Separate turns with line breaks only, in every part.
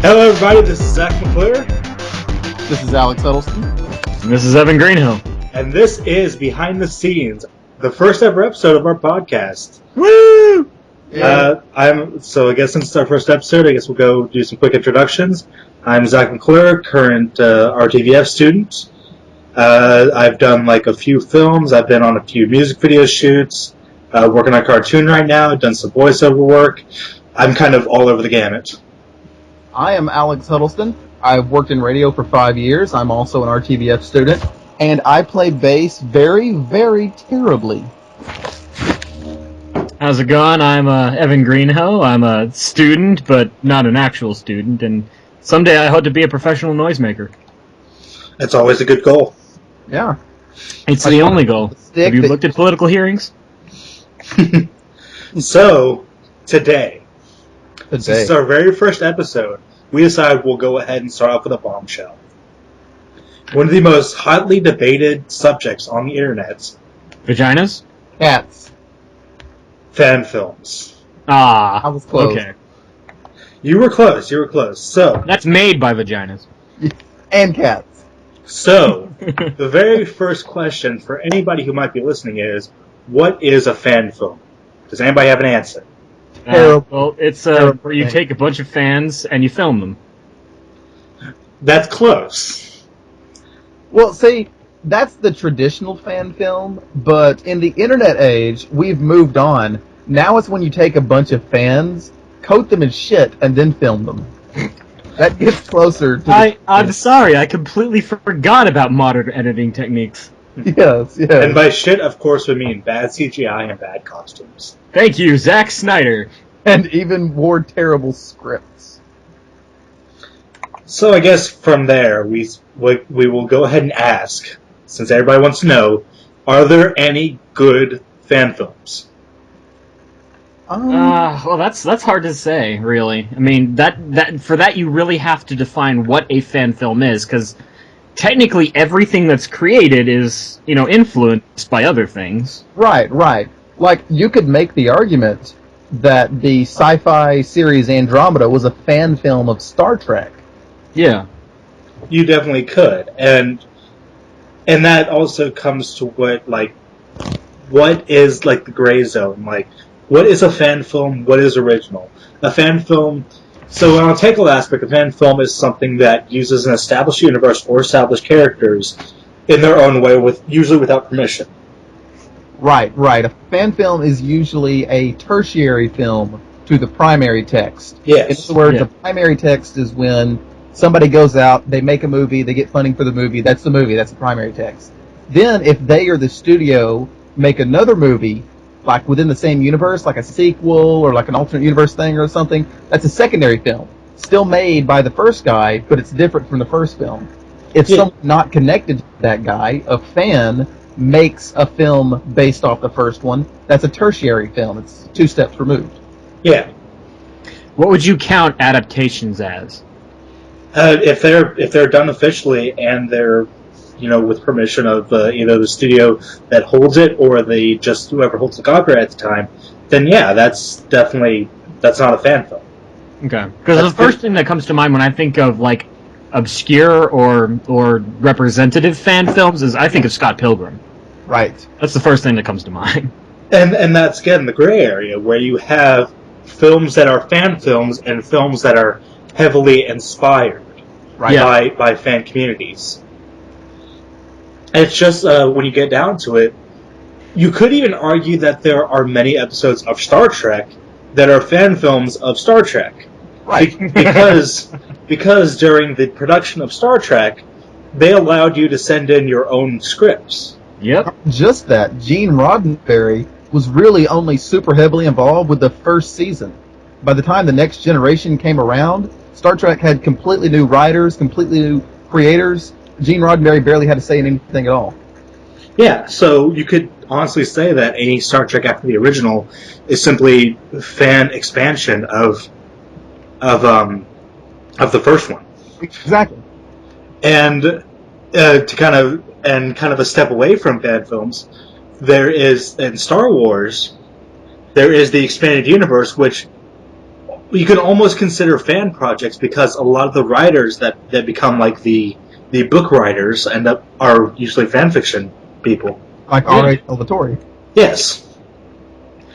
Hello everybody, this is Zach McClure.
This is Alex Huddleston.
And this is Evan Greenhoe.
And this is Behind the Scenes, the first ever episode of our podcast.
Woo!
Yeah. So I guess since it's our first episode, I guess we'll go do some quick introductions. I'm Zach McClure, current RTVF student. I've done like a few films. I've been on a few music video shoots. Working on a cartoon right now. I've done some voiceover work. I'm kind of all over the gamut.
I am Alex Huddleston. I've worked in radio for 5 years. I'm also an RTVF student. And I play bass very, very terribly.
How's it going? I'm Evan Greenhoe. I'm a student, but not an actual student. And someday I hope to be a professional noisemaker.
That's always a good goal.
Yeah.
It's the only goal. Have you looked at political hearings?
So, today, since it's our very first episode, we decided we'll go ahead and start off with a bombshell. One of the most hotly debated subjects on the internet.
Vaginas?
Cats.
Fan films.
I was close.
Okay.
You were close. So
that's made by vaginas.
And cats.
So, the very first question for anybody who might be listening is, what is a fan film? Does anybody have an answer?
Well, it's where you take a bunch of fans and you film them.
That's close.
Well, see, that's the traditional fan film, but in the internet age, we've moved on. Now it's when you take a bunch of fans, coat them in shit, and then film them. That gets closer to
I'm sorry, I completely forgot about modern editing techniques.
Yes.
And by shit, of course, we mean bad CGI and bad costumes.
Thank you, Zack Snyder.
And even more terrible scripts.
So I guess from there, we will go ahead and ask, since everybody wants to know, are there any good fan films?
Well, that's hard to say, really. I mean, that you really have to define what a fan film is, because technically everything that's created is, influenced by other things.
Right. Like, you could make the argument that the sci-fi series Andromeda was a fan film of Star Trek.
Yeah.
You definitely could. And that also comes to what is, the gray zone? Like, what is a fan film? What is original? A fan film... So on a technical aspect, a fan film is something that uses an established universe or established characters in their own way, usually without permission.
Right. A fan film is usually a tertiary film to the primary text.
Yes.
In other words, the primary text is when somebody goes out, they make a movie, they get funding for the movie, that's the primary text. Then, if they or the studio make another movie, like within the same universe, like a sequel or like an alternate universe thing or something, that's a secondary film. Still made by the first guy, but it's different from the first film. If someone not connected to that guy, a fan, makes a film based off the first one, that's a tertiary film. It's 2 steps removed.
Yeah.
What would you count adaptations as?
If they're done officially and they're with permission of either the studio that holds it or whoever holds the copyright at the time, then yeah, that's not a fan film.
Okay, because the first thing that comes to mind when I think of obscure or representative fan films is I think of Scott Pilgrim.
Right.
That's the first thing that comes to mind.
And that's again the gray area where you have films that are fan films and films that are heavily inspired by fan communities. It's just, when you get down to it, you could even argue that there are many episodes of Star Trek that are fan films of Star Trek.
Right.
Because during the production of Star Trek, they allowed you to send in your own scripts.
Yep.
Just that. Gene Roddenberry was really only super heavily involved with the first season. By the time the Next Generation came around, Star Trek had completely new writers, completely new creators. Gene Roddenberry barely had to say anything at all.
Yeah, so you could honestly say that any Star Trek after the original is simply fan expansion of the first one.
Exactly.
And kind of a step away from fan films, there is in Star Wars, there is the expanded universe, which you can almost consider fan projects because a lot of the writers that become like the book writers are usually fan fiction people.
Like R.A. Salvatore.
Yes.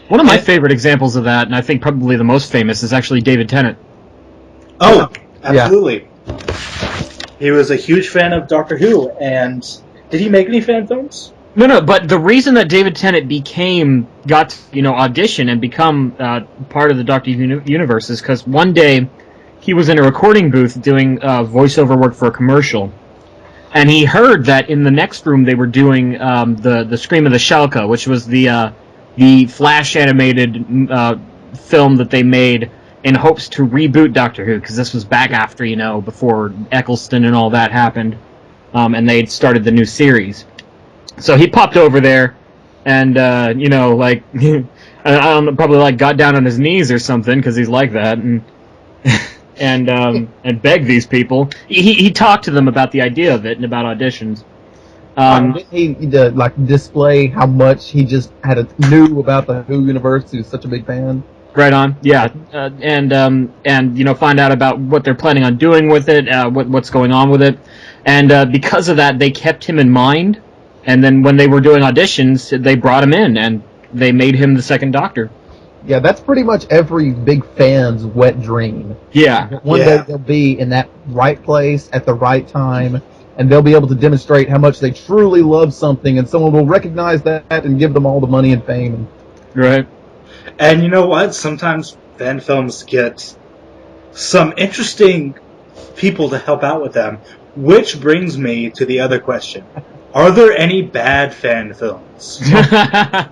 One of my favorite examples of that, and I think probably the most famous, is actually David Tennant.
Oh, absolutely. Yeah. He was a huge fan of Doctor Who, and did he make any fan films?
No, but the reason that David Tennant got to, audition and become part of the Doctor Who universe is because one day he was in a recording booth doing voiceover work for a commercial, and he heard that in the next room they were doing the Scream of the Shalka, which was the Flash animated film that they made in hopes to reboot Doctor Who, because this was back after, before Eccleston and all that happened, and they'd started the new series. So he popped over there, and I don't know, probably got down on his knees or something because he's like that, and begged these people. He talked to them about the idea of it and about auditions.
Didn't he display how much he just knew about the Who universe? He was such a big fan.
Right on, yeah, and find out about what they're planning on doing with it, what's going on with it, and because of that, they kept him in mind. And then when they were doing auditions, they brought him in, and they made him the second Doctor.
Yeah, that's pretty much every big fan's wet dream.
Yeah.
One day they'll be in that right place at the right time, and they'll be able to demonstrate how much they truly love something, and someone will recognize that and give them all the money and fame.
Right.
And you know what? Sometimes fan films get some interesting people to help out with them, which brings me to the other question. Are there any bad fan films?
That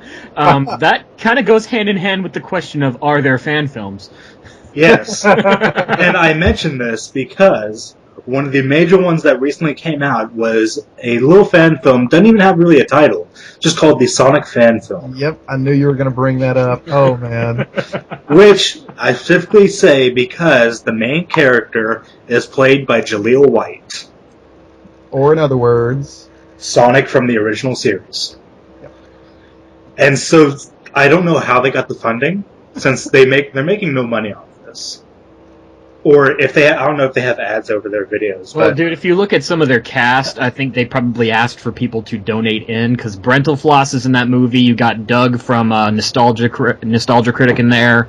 kind of goes hand in hand with the question of, are there fan films?
Yes. And I mention this because one of the major ones that recently came out was a little fan film, doesn't even have really a title, just called the Sonic Fan Film.
Yep, I knew you were going to bring that up. Oh, man.
Which I specifically say because the main character is played by Jaleel White.
Or in other words...
Sonic from the original series.
Yep.
And so I don't know how they got the funding, since they're making no money off this. Or if I don't know if they have ads over their videos.
Well, dude, if you look at some of their cast, I think they probably asked for people to donate in, because Brentalfloss is in that movie. You got Doug from Nostalgia Critic in there.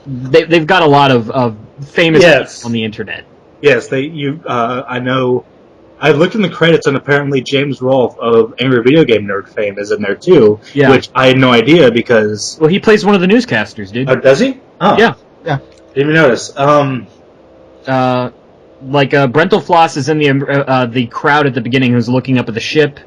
They've got a lot of famous people on the internet.
Yes, I know. I looked in the credits, and apparently James Rolfe of Angry Video Game Nerd fame is in there too. Yeah. Which I had no idea because.
Well, he plays one of the newscasters, dude.
Oh, does he? Oh,
yeah.
Didn't even notice.
Brentalfloss is in the crowd at the beginning who's looking up at the ship.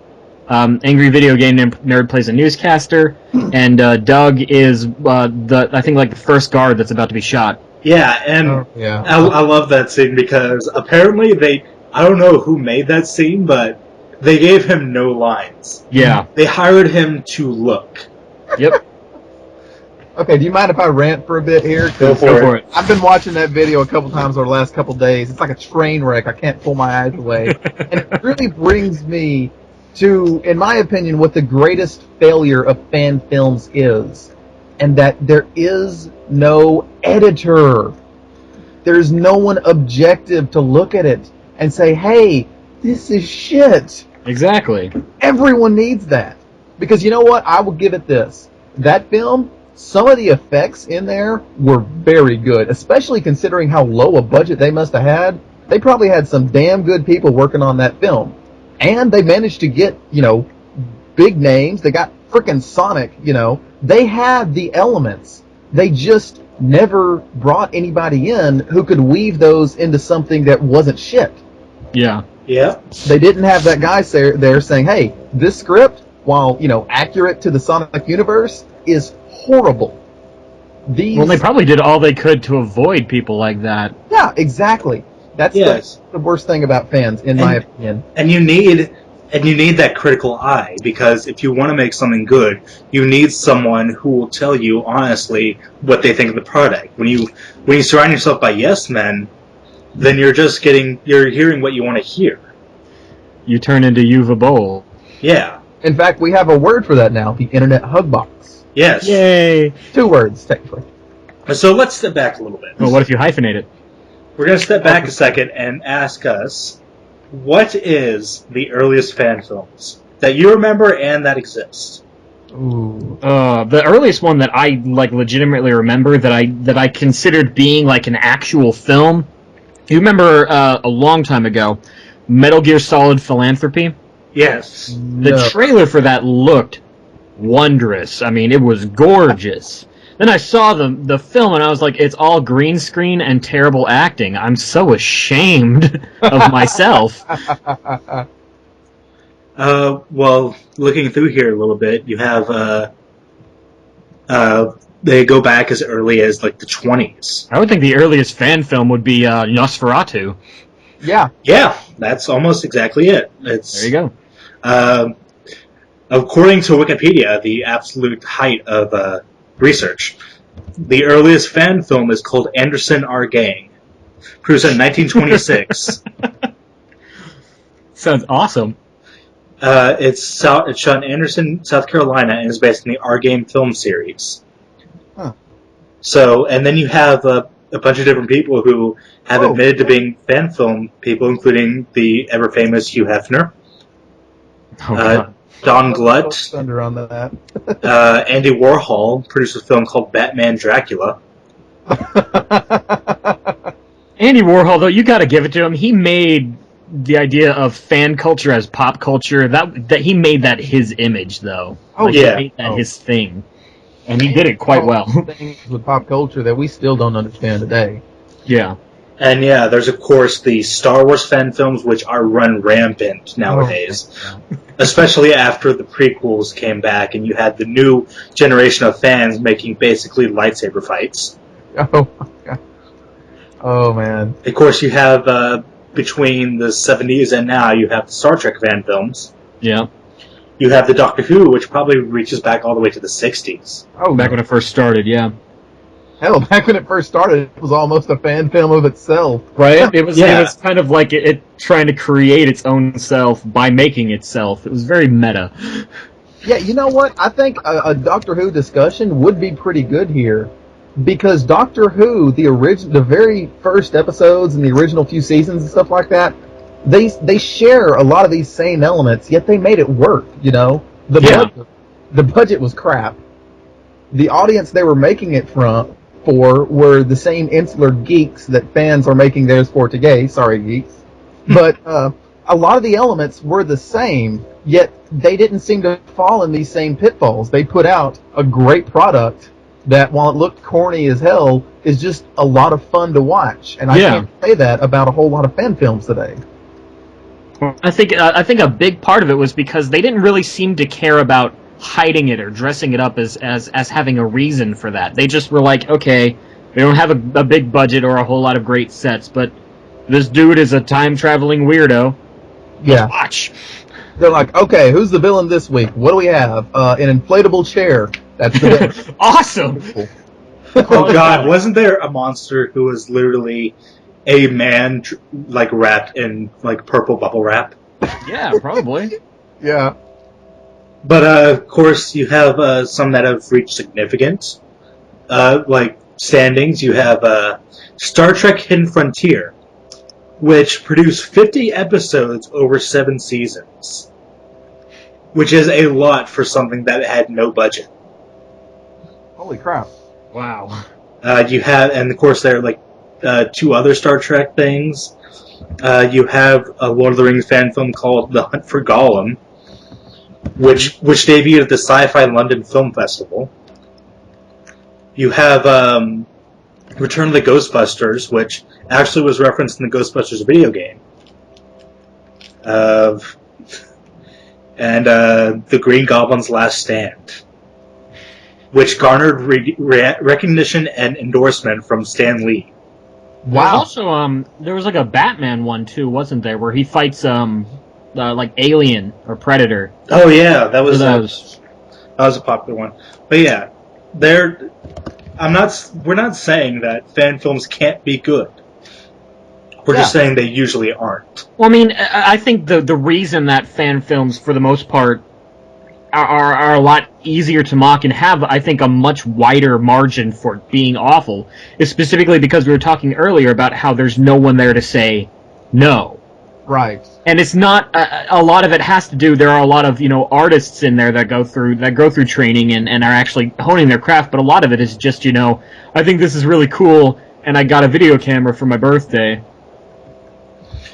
Angry Video Game Nerd plays a newscaster, and Doug is the first guard that's about to be shot.
Yeah, and I love that scene because apparently I don't know who made that scene, but they gave him no lines.
Yeah.
They hired him to look.
Yep.
Okay, do you mind if I rant for a bit here?
Go for it.
I've been watching that video a couple times over the last couple days. It's like a train wreck. I can't pull my eyes away. And it really brings me to, in my opinion, what the greatest failure of fan films is. And that there is no editor. There's no one objective to look at it and say, hey, this is shit.
Exactly.
Everyone needs that. Because you know what? I will give it this. That film, some of the effects in there were very good, especially considering how low a budget they must have had. They probably had some damn good people working on that film. And they managed to get, big names. They got frickin' Sonic, They had the elements. They just never brought anybody in who could weave those into something that wasn't shit.
Yeah.
Yeah.
They didn't have that guy there saying, hey, this script, while, accurate to the Sonic universe, is horrible.
Well, they probably did all they could to avoid people like that.
Yeah, exactly. That's the worst thing about fans, in my opinion.
And you need that critical eye, because if you want to make something good, you need someone who will tell you honestly what they think of the product. When you surround yourself by yes men, then you're hearing what you want to hear.
You turn into Yuva Bowl.
Yeah.
In fact, we have a word for that now, the Internet Hug Box.
Yes.
Yay.
2 words, technically.
So let's step back a little bit.
Well, what if you hyphenate it?
We're going to step back a second and ask us, what is the earliest fan films that you remember and that exist?
Ooh.
The earliest one that I legitimately remember that I considered being like an actual film. You remember a long time ago, Metal Gear Solid Philanthropy?
Yes.
The trailer for that looked wondrous. I mean, it was gorgeous. Then I saw the film and I was like, it's all green screen and terrible acting. I'm so ashamed of myself.
Well, looking through here a little bit, you have they go back as early as like the 20s.
I would think the earliest fan film would be Nosferatu.
Yeah.
Yeah, that's almost exactly it.
There you go.
According to Wikipedia, the absolute height of research, the earliest fan film is called Anderson Our Gang, produced in 1926.
Sounds awesome.
It's shot in Anderson, South Carolina, and is based on the Our Gang film series.
Huh.
So, and then you have a bunch of different people who have admitted to being fan film people, including the ever-famous Hugh Hefner, Don Glutt,
Thunder on that.
Andy Warhol produced a film called Batman Dracula.
Andy Warhol, though, you got to give it to him. He made the idea of fan culture as pop culture. That he made that his image, though. He made that his thing, and he did it quite well.
Things with pop culture that we still don't understand today.
Yeah.
And yeah, there's of course the Star Wars fan films, which are run rampant nowadays. Especially after the prequels came back and you had the new generation of fans making basically lightsaber fights.
Oh, my God. Oh, man.
Of course, you have, between the 70s and now, you have the Star Trek fan films.
Yeah.
You have the Doctor Who, which probably reaches back all the way to the 60s.
Oh,
back when it first started, yeah.
Hell, back when it first started, it was almost a fan film of itself.
Right? It was kind of like it trying to create its own self by making itself. It was very meta.
Yeah, you know what? I think a Doctor Who discussion would be pretty good here. Because Doctor Who, the very first episodes and the original few seasons and stuff like that, they share a lot of these same elements, yet they made it work, you know? The budget was crap. The audience they were making it for were the same insular geeks that fans are making theirs for today. Sorry, geeks. But a lot of the elements were the same, yet they didn't seem to fall in these same pitfalls. They put out a great product that, while it looked corny as hell, is just a lot of fun to watch. And I can't say that about a whole lot of fan films today.
I think a big part of it was because they didn't really seem to care about hiding it or dressing it up as having a reason for that. They just were like, okay, we don't have a big budget or a whole lot of great sets, but this dude is a time-traveling weirdo. Let's watch.
They're like, okay, who's the villain this week? What do we have? An inflatable chair. That's the villain.
Awesome!
Oh god, wasn't there a monster who was literally a man, wrapped in, purple bubble wrap?
Yeah, probably.
Yeah.
But, of course, you have some that have reached significance, standings. You have Star Trek Hidden Frontier, which produced 50 episodes over 7 seasons, which is a lot for something that had no budget.
Holy crap.
Wow.
You have, and of course there are 2 other Star Trek things. You have a Lord of the Rings fan film called The Hunt for Gollum, which debuted at the Sci-Fi London Film Festival. You have Return of the Ghostbusters, which actually was referenced in the Ghostbusters video game. And The Green Goblin's Last Stand, which garnered recognition and endorsement from Stan Lee.
Wow.
Also, there was a Batman one too, wasn't there, where he fights Alien or Predator.
Oh yeah, that was a popular one. But yeah, we're not saying that fan films can't be good. We're just saying they usually aren't.
Well, I mean, I think the reason that fan films, for the most part, are a lot easier to mock and have, I think, a much wider margin for being awful, is specifically because we were talking earlier about how there's no one there to say no.
Right.
And it's not a lot of it has to do. There are a lot of artists in there that go through training and are actually honing their craft. But a lot of it is just I think this is really cool, and I got a video camera for my birthday.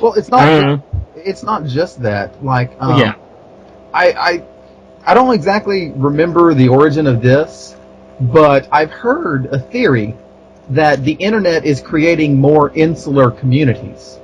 Well, it's not. It's not just that. Like,
yeah.
I don't exactly remember the origin of this, but I've heard a theory that the internet is creating more insular communities.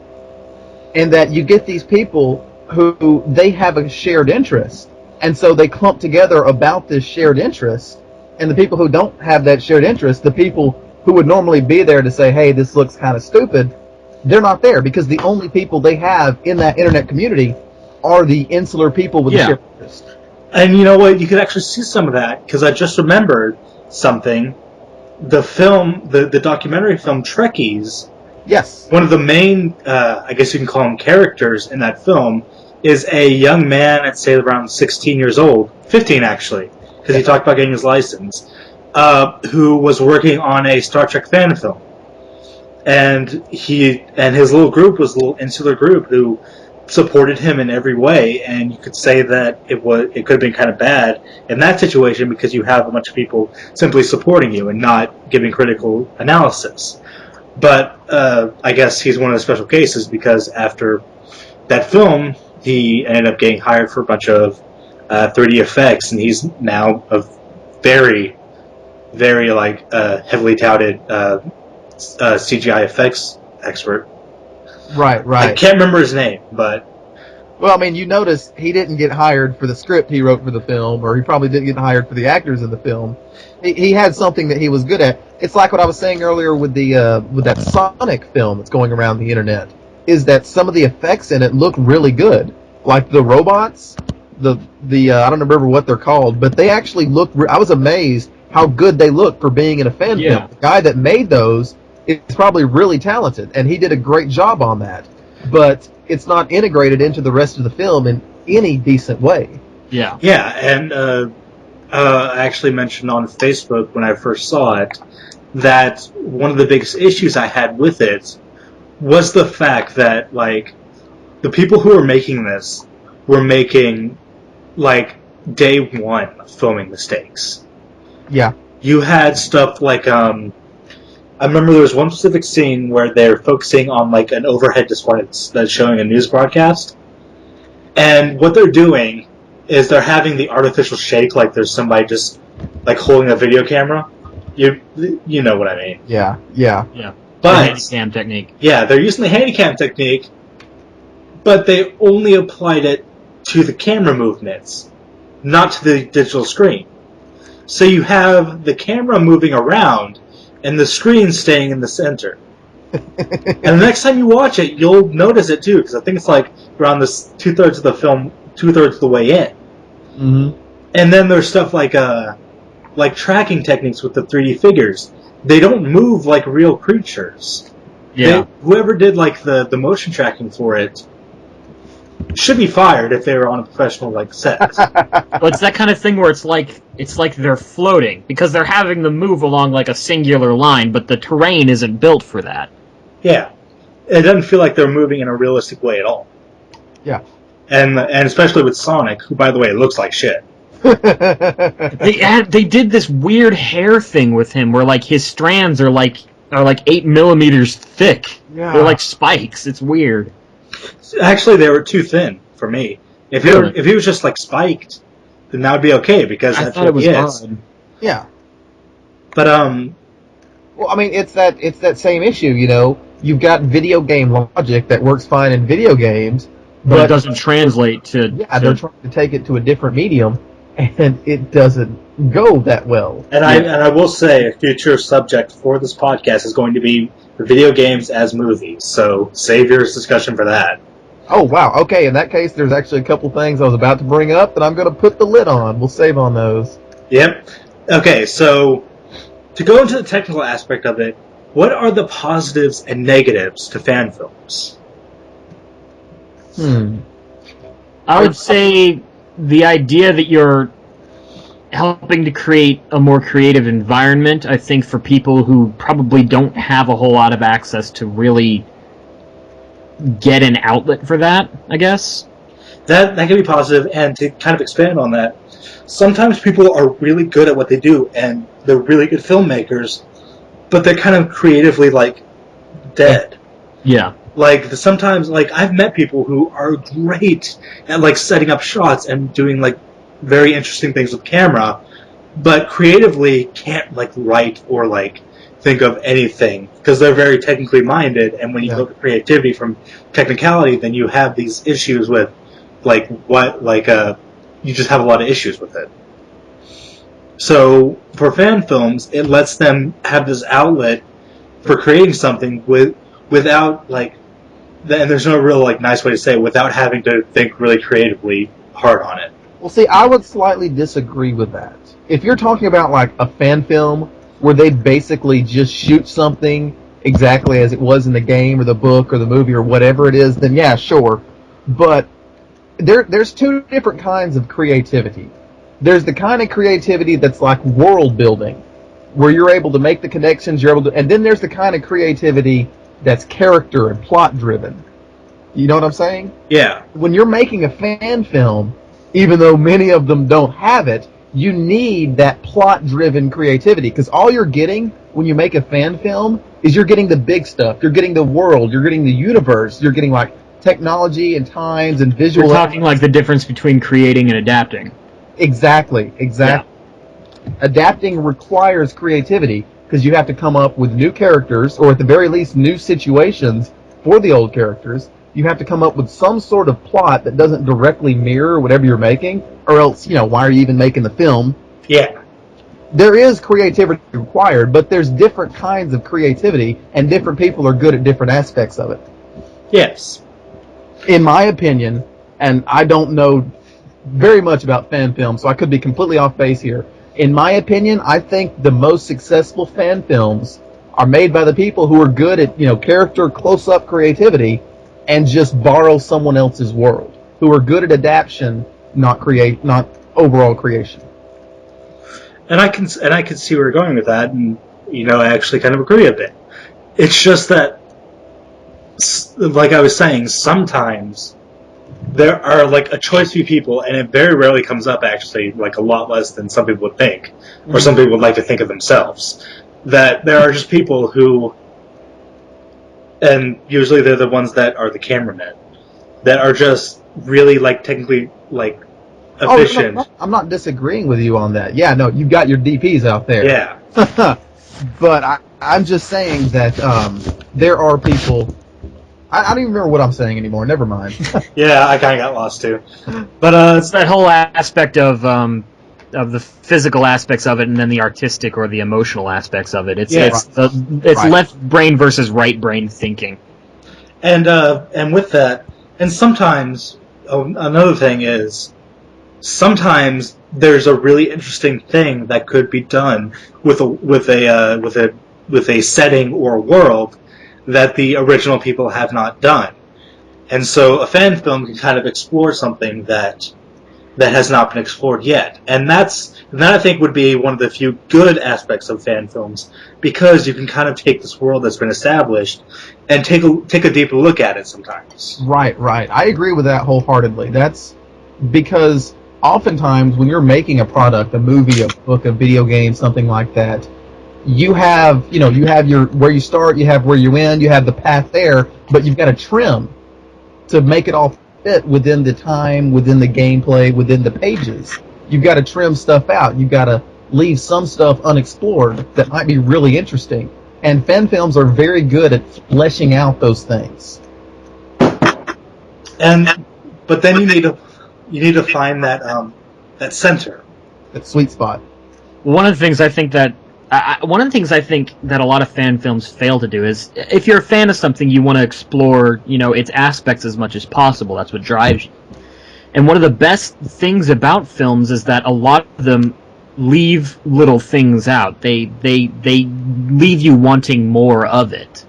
And that you get these people who they have a shared interest, and so they clump together about this shared interest, and the people who don't have that shared interest, the people who would normally be there to say, hey, this looks kind of stupid, they're not there, because the only people they have in that internet community are the insular people with the shared interest.
And you know what? You could actually see some of that, because I just remembered something. The film, the documentary film Trekkies,
yes.
One of the main, I guess you can call them characters in that film, is a young man, I'd say around 16 years old, 15 actually, because he talked about getting his license, who was working on a Star Trek fan film. And his little group was a little insular group who supported him in every way, and you could say that it could have been kind of bad in that situation because you have a bunch of people simply supporting you and not giving critical analysis. But I guess he's one of the special cases because after that film, he ended up getting hired for a bunch of 3D effects, and he's now a very, very heavily touted CGI effects expert.
Right.
I can't remember his name, but...
Well, I mean, you notice he didn't get hired for the script he wrote for the film, or he probably didn't get hired for the actors in the film. He had something that he was good at. It's like what I was saying earlier with that Sonic film that's going around the internet, is that some of the effects in it look really good. Like the robots, the I don't remember what they're called, but they actually look... I was amazed how good they look for being in a fan film. The guy that made those is probably really talented, and he did a great job on that. But it's not integrated into the rest of the film in any decent way.
Yeah.
Yeah, and I actually mentioned on Facebook when I first saw it that one of the biggest issues I had with it was the fact that, the people who were making this were making, day one filming mistakes.
Yeah.
You had stuff I remember there was one specific scene where they're focusing on an overhead display that's showing a news broadcast, and what they're doing is they're having the artificial shake like there's somebody just holding a video camera. You know what I mean?
Yeah.
But
the handycam technique.
Yeah, they're using the handycam technique, but they only applied it to the camera movements, not to the digital screen. So you have the camera moving around and the screen staying in the center. And the next time you watch it, you'll notice it too, because I think it's around this 2/3 of the film, 2/3 of the way in.
Mm-hmm.
And then there's stuff like tracking techniques with the 3D figures. They don't move like real creatures.
Yeah.
Whoever did the motion tracking for it should be fired if they were on a professional set.
Well, it's that kind of thing where it's like they're floating because they're having them move along a singular line, but the terrain isn't built for that.
Yeah, it doesn't feel like they're moving in a realistic way at all.
Yeah,
and especially with Sonic, who by the way looks like shit.
They did this weird hair thing with him where his strands are 8 millimeters thick.
Yeah.
They're like spikes. It's weird.
Actually, they were too thin for me. If he was just spiked, then that would be okay because
I
that's
thought
what
it was
he is.
odd.
Yeah.
But
well, I mean, it's that same issue. You've got video game logic that works fine in video games,
but it doesn't translate to.
Yeah, they're trying to take it to a different medium, and it doesn't go that well.
And I will say a future subject for this podcast is going to be video games as movies. So save your discussion for that.
Oh, wow. Okay, in that case, there's actually a couple things I was about to bring up that I'm going to put the lid on. We'll save on those.
Yep. Okay, so to go into the technical aspect of it, what are the positives and negatives to fan films?
I would say the idea that you're helping to create a more creative environment, I think, for people who probably don't have a whole lot of access to really get an outlet for that, I guess.
That can be positive, and to kind of expand on that, sometimes people are really good at what they do, and they're really good filmmakers, but they're kind of creatively, like, dead.
Yeah.
Like, sometimes, like, I've met people who are great at, like, setting up shots and doing, like, very interesting things with camera, but creatively can't, like, write or, like, think of anything, because they're very technically minded, and when you look at creativity from technicality, then you have these issues with, like, you just have a lot of issues with it. So, for fan films, it lets them have this outlet for creating something without, like, and there's no real, like, nice way to say it, without having to think really creatively hard on it.
Well, see, I would slightly disagree with that. If you're talking about, like, a fan film where they basically just shoot something exactly as it was in the game or the book or the movie or whatever it is, then yeah, sure. But there's two different kinds of creativity. There's the kind of creativity that's like world building, where you're able to make the connections, and then there's the kind of creativity that's character and plot driven. You know what I'm saying?
Yeah.
When you're making a fan film, even though many of them don't have it, you need that plot-driven creativity, because all you're getting when you make a fan film is you're getting the big stuff. You're getting the world. You're getting the universe. You're getting, like, technology and times and visual...
We're talking, like, the difference between creating and adapting.
Exactly. Yeah. Adapting requires creativity, because you have to come up with new characters, or at the very least, new situations for the old characters. You have to come up with some sort of plot that doesn't directly mirror whatever you're making, or else, why are you even making the film?
Yeah.
There is creativity required, but there's different kinds of creativity, and different people are good at different aspects of it.
Yes.
In my opinion, and I don't know very much about fan films, so I could be completely off base here. In my opinion, I think the most successful fan films are made by the people who are good at, character close-up creativity, and just borrow someone else's world, who are good at adaptation, not overall creation.
And I can see where you're going with that, and I actually kind of agree a bit. It's just that, like I was saying, sometimes there are, like, a choice few people, and it very rarely comes up, actually, like, a lot less than some people would think, or some people would like to think of themselves, that there are just people who, and usually they're the ones that are the cameramen, that are just really, like, technically, like, efficient.
Oh, I'm not disagreeing with you on that. Yeah, no, you've got your DPs out there.
Yeah.
But I'm just saying that there are people... I don't even remember what I'm saying anymore. Never mind.
Yeah, I kind of got lost, too. But
it's that whole aspect of the physical aspects of it, and then the artistic or the emotional aspects of it. It's left brain versus right brain thinking.
And with that, and sometimes another thing is, sometimes there's a really interesting thing that could be done with a setting or a world that the original people have not done. And so a fan film can kind of explore something that has not been explored yet. And that, I think, would be one of the few good aspects of fan films, because you can kind of take this world that's been established and take a deeper look at it sometimes.
Right. I agree with that wholeheartedly. That's because oftentimes when you're making a product, a movie, a book, a video game, something like that, you have your where you start, you have where you end, you have the path there, but you've got to trim to make it all fit within the time, within the gameplay, within the pages. You've got to trim stuff out. You've got to leave some stuff unexplored that might be really interesting. And fan films are very good at fleshing out those things.
But then you need to find that center,
that sweet spot.
One of the things I think that a lot of fan films fail to do is, if you're a fan of something, you want to explore, its aspects as much as possible. That's what drives you. And one of the best things about films is that a lot of them leave little things out. They leave you wanting more of it.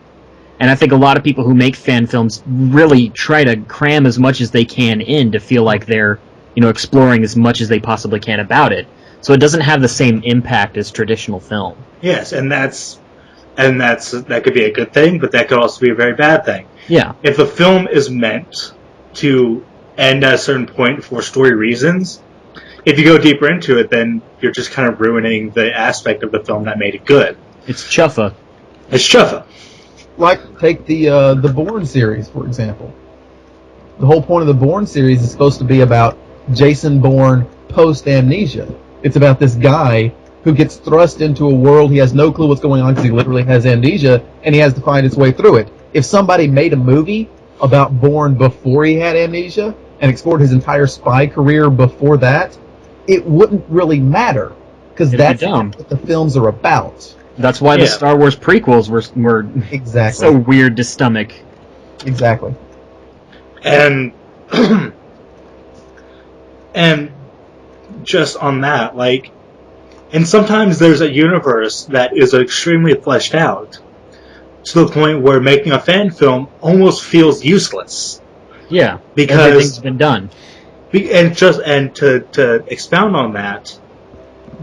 And I think a lot of people who make fan films really try to cram as much as they can in to feel like they're, exploring as much as they possibly can about it. so it doesn't have the same impact as traditional film.
Yes, and that could be a good thing, but that could also be a very bad thing.
Yeah.
If a film is meant to end at a certain point for story reasons, if you go deeper into it, then you're just kind of ruining the aspect of the film that made it good.
It's chuffa.
It's chuffa.
Like, take the Bourne series, for example. The whole point of the Bourne series is supposed to be about Jason Bourne post-amnesia. It's about this guy who gets thrust into a world he has no clue what's going on because he literally has amnesia, and he has to find his way through it. If somebody made a movie about Bourne before he had amnesia and explored his entire spy career before that, it wouldn't really matter, because that's what the films are about.
That's why the Star Wars prequels were
exactly
so weird to stomach.
Exactly.
And and just on that, like, and sometimes there's a universe that is extremely fleshed out to the point where making a fan film almost feels useless.
Yeah,
because
everything's been done.
And to expound on that,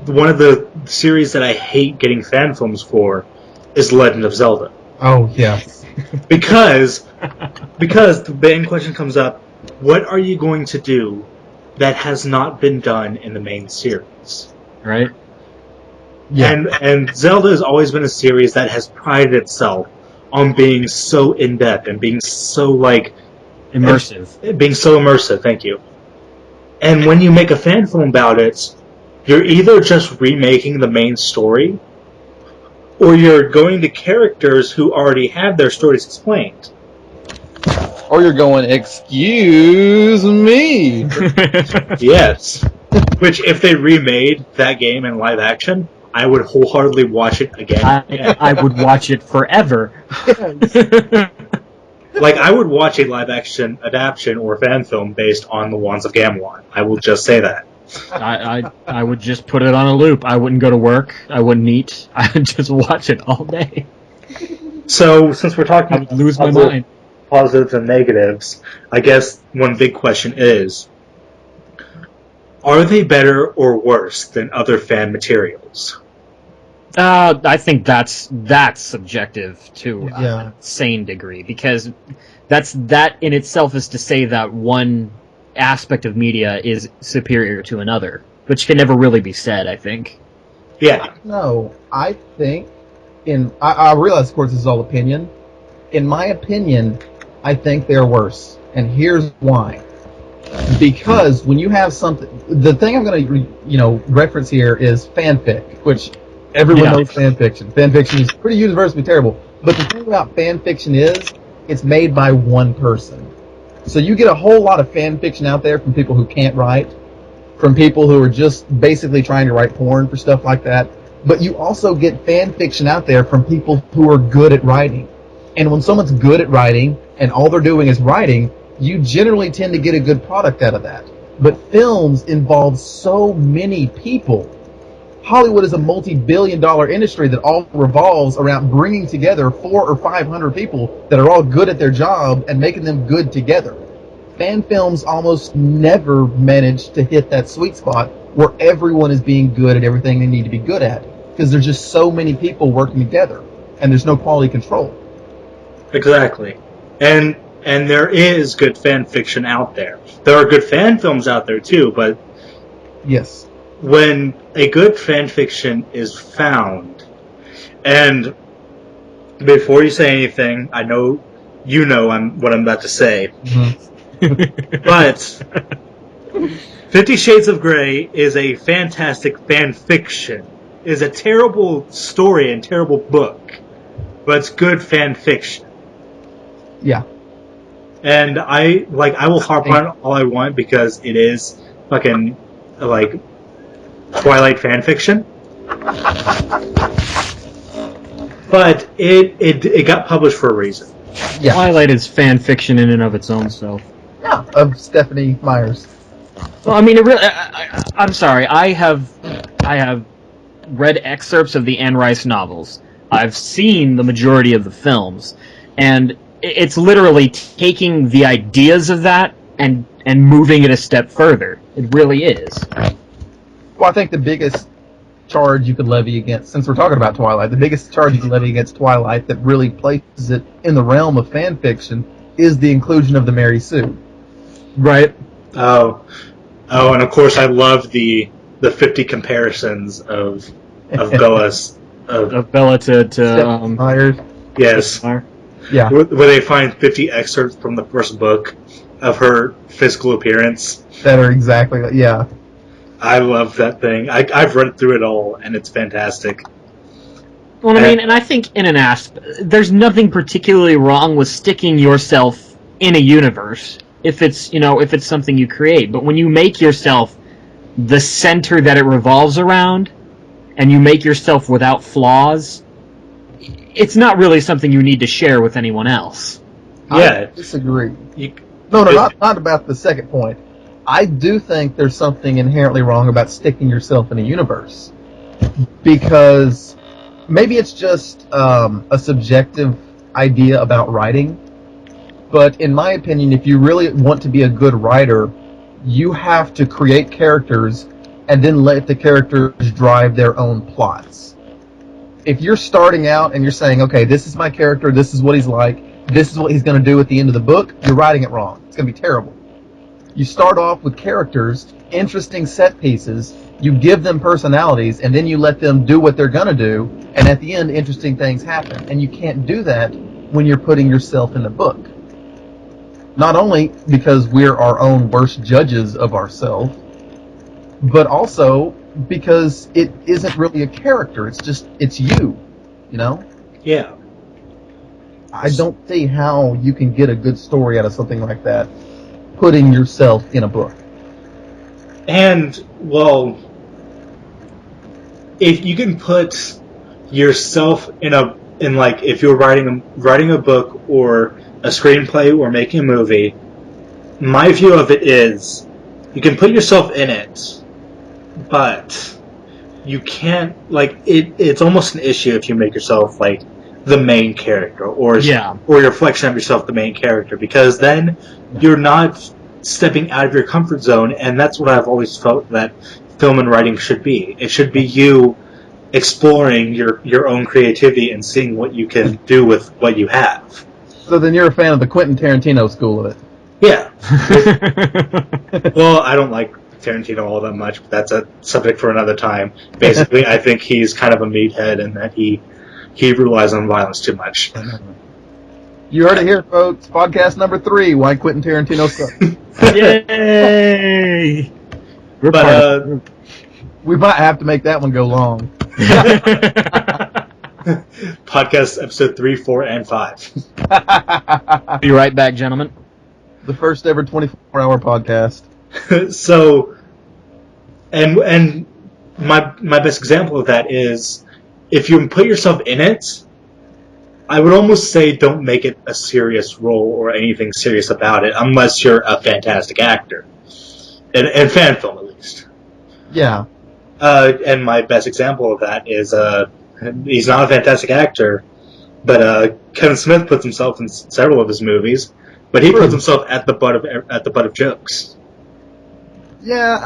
one of the series that I hate getting fan films for is Legend of Zelda.
Oh, yeah.
because the main question comes up, what are you going to do that has not been done in the main series?
Right.
Yeah. And Zelda has always been a series that has prided itself on being so in-depth and being so, like...
immersive.
Being so immersive, thank you. And when you make a fan film about it, you're either just remaking the main story, or you're going to characters who already have their stories explained.
Or you're going, excuse me.
Yes. Which, if they remade that game in live action, I would wholeheartedly watch it again.
I would watch it forever.
Like, I would watch a live-action adaptation or fan film based on the Wands of Gamelon. I will just say that.
I would just put it on a loop. I wouldn't go to work. I wouldn't eat. I would just watch it all day.
So, since we're talking
I would lose my mind.
Positives and negatives, I guess one big question is, are they better or worse than other fan materials?
I think that's subjective to an insane degree, because that in itself is to say that one aspect of media is superior to another, which can never really be said, I think.
Yeah.
No, I think, I realize, of course, this is all opinion. In my opinion, I think they're worse, and here's why. Because when you have something, the thing I'm going to reference here is fanfic, which everyone knows fan fiction. Fan fiction is pretty universally terrible. But the thing about fan fiction is, it's made by one person. So you get a whole lot of fan fiction out there from people who can't write, from people who are just basically trying to write porn for stuff like that. But you also get fan fiction out there from people who are good at writing. And when someone's good at writing, and all they're doing is writing, you generally tend to get a good product out of that. But films involve so many people. Hollywood is a multi-billion-dollar industry that all revolves around bringing together 400 or 500 people that are all good at their job and making them good together. Fan films almost never manage to hit that sweet spot where everyone is being good at everything they need to be good at, because there's just so many people working together, and there's no quality control.
Exactly. And there is good fan fiction out there. There are good fan films out there too, but
yes,
when a good fan fiction is found, and before you say anything, I know you know what I'm about to say, but 50 Shades of Grey is a fantastic fan fiction. It is a terrible story and terrible book, but it's good fan fiction.
Yeah.
And I will harp on it all I want because it is fucking, like, Twilight fanfiction. But it got published for a reason.
Yeah.
Twilight is fan fiction in and of its own self.
Yeah, of Stephanie Meyers.
Well, I mean, I'm sorry. I have read excerpts of the Anne Rice novels. I've seen the majority of the films, and it's literally taking the ideas of that and moving it a step further. It really is.
Well, I think the biggest charge you could levy against, since we're talking about Twilight, the biggest charge you could levy against Twilight that really places it in the realm of fan fiction is the inclusion of the Mary Sue.
Right.
Oh, and of course I love the 50 comparisons of Bella's
Of Bella to
Myers.
yes,
Yeah.
where they find 50 excerpts from the first book of her physical appearance.
That are exactly, yeah.
I love that thing. I've read through it all, and it's fantastic.
Well, I mean, and I think in an aspect, there's nothing particularly wrong with sticking yourself in a universe if it's something you create. But when you make yourself the center that it revolves around, and you make yourself without flaws, it's not really something you need to share with anyone else.
I disagree. Not about the second point. I do think there's something inherently wrong about sticking yourself in a universe. Because maybe it's just a subjective idea about writing. But in my opinion, if you really want to be a good writer, you have to create characters and then let the characters drive their own plots. If you're starting out and you're saying, okay, this is my character, this is what he's like, this is what he's going to do at the end of the book, you're writing it wrong. It's going to be terrible. You start off with characters, interesting set pieces, you give them personalities, and then you let them do what they're going to do, and at the end, interesting things happen. And you can't do that when you're putting yourself in the book. Not only because we're our own worst judges of ourselves, but also because it isn't really a character. It's you, you know?
Yeah.
I don't see how you can get a good story out of something like that, putting yourself in a book.
And, well, if you can put yourself if you're writing a book or a screenplay or making a movie, my view of it is you can put yourself in it, but you can't, it's almost an issue if you make yourself, the main character, or your reflection of yourself the main character, because then you're not stepping out of your comfort zone, and that's what I've always felt that film and writing should be. It should be you exploring your own creativity and seeing what you can do with what you have.
So then you're a fan of the Quentin Tarantino school of it.
Yeah. Well, I don't like Tarantino all that much, but that's a subject for another time. Basically, I think he's kind of a meathead and that he relies on violence too much.
You heard it here, folks. Podcast number 3, Why Quentin Tarantino Sucks.
Yay!
But,
we might have to make that one go long.
Podcast episode 3, 4, and 5.
Be right back, gentlemen.
The first ever 24-hour podcast.
So, and my best example of that is, if you put yourself in it, I would almost say don't make it a serious role or anything serious about it, unless you're a fantastic actor. In fan film, at least.
Yeah.
And my best example of that is, he's not a fantastic actor, but Kevin Smith puts himself in several of his movies, but he puts himself at the butt of jokes.
Yeah,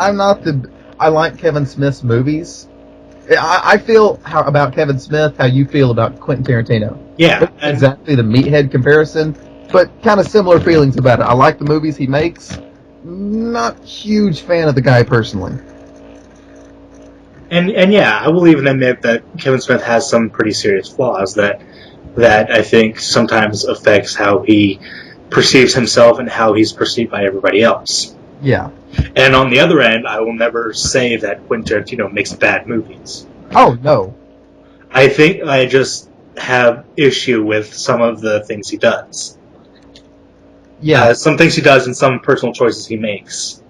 I like Kevin Smith's movies. I feel about Kevin Smith how you feel about Quentin Tarantino.
Yeah.
Exactly the meathead comparison, but kind of similar feelings about it. I like the movies he makes. Not huge fan of the guy personally.
And yeah, I will even admit that Kevin Smith has some pretty serious flaws that I think sometimes affects how he perceives himself and how he's perceived by everybody else.
Yeah.
And on the other end, I will never say that Quentin Tarantino makes bad movies.
Oh, no.
I think I just have issue with some of the things he does.
Yeah.
Some things he does and some personal choices he makes.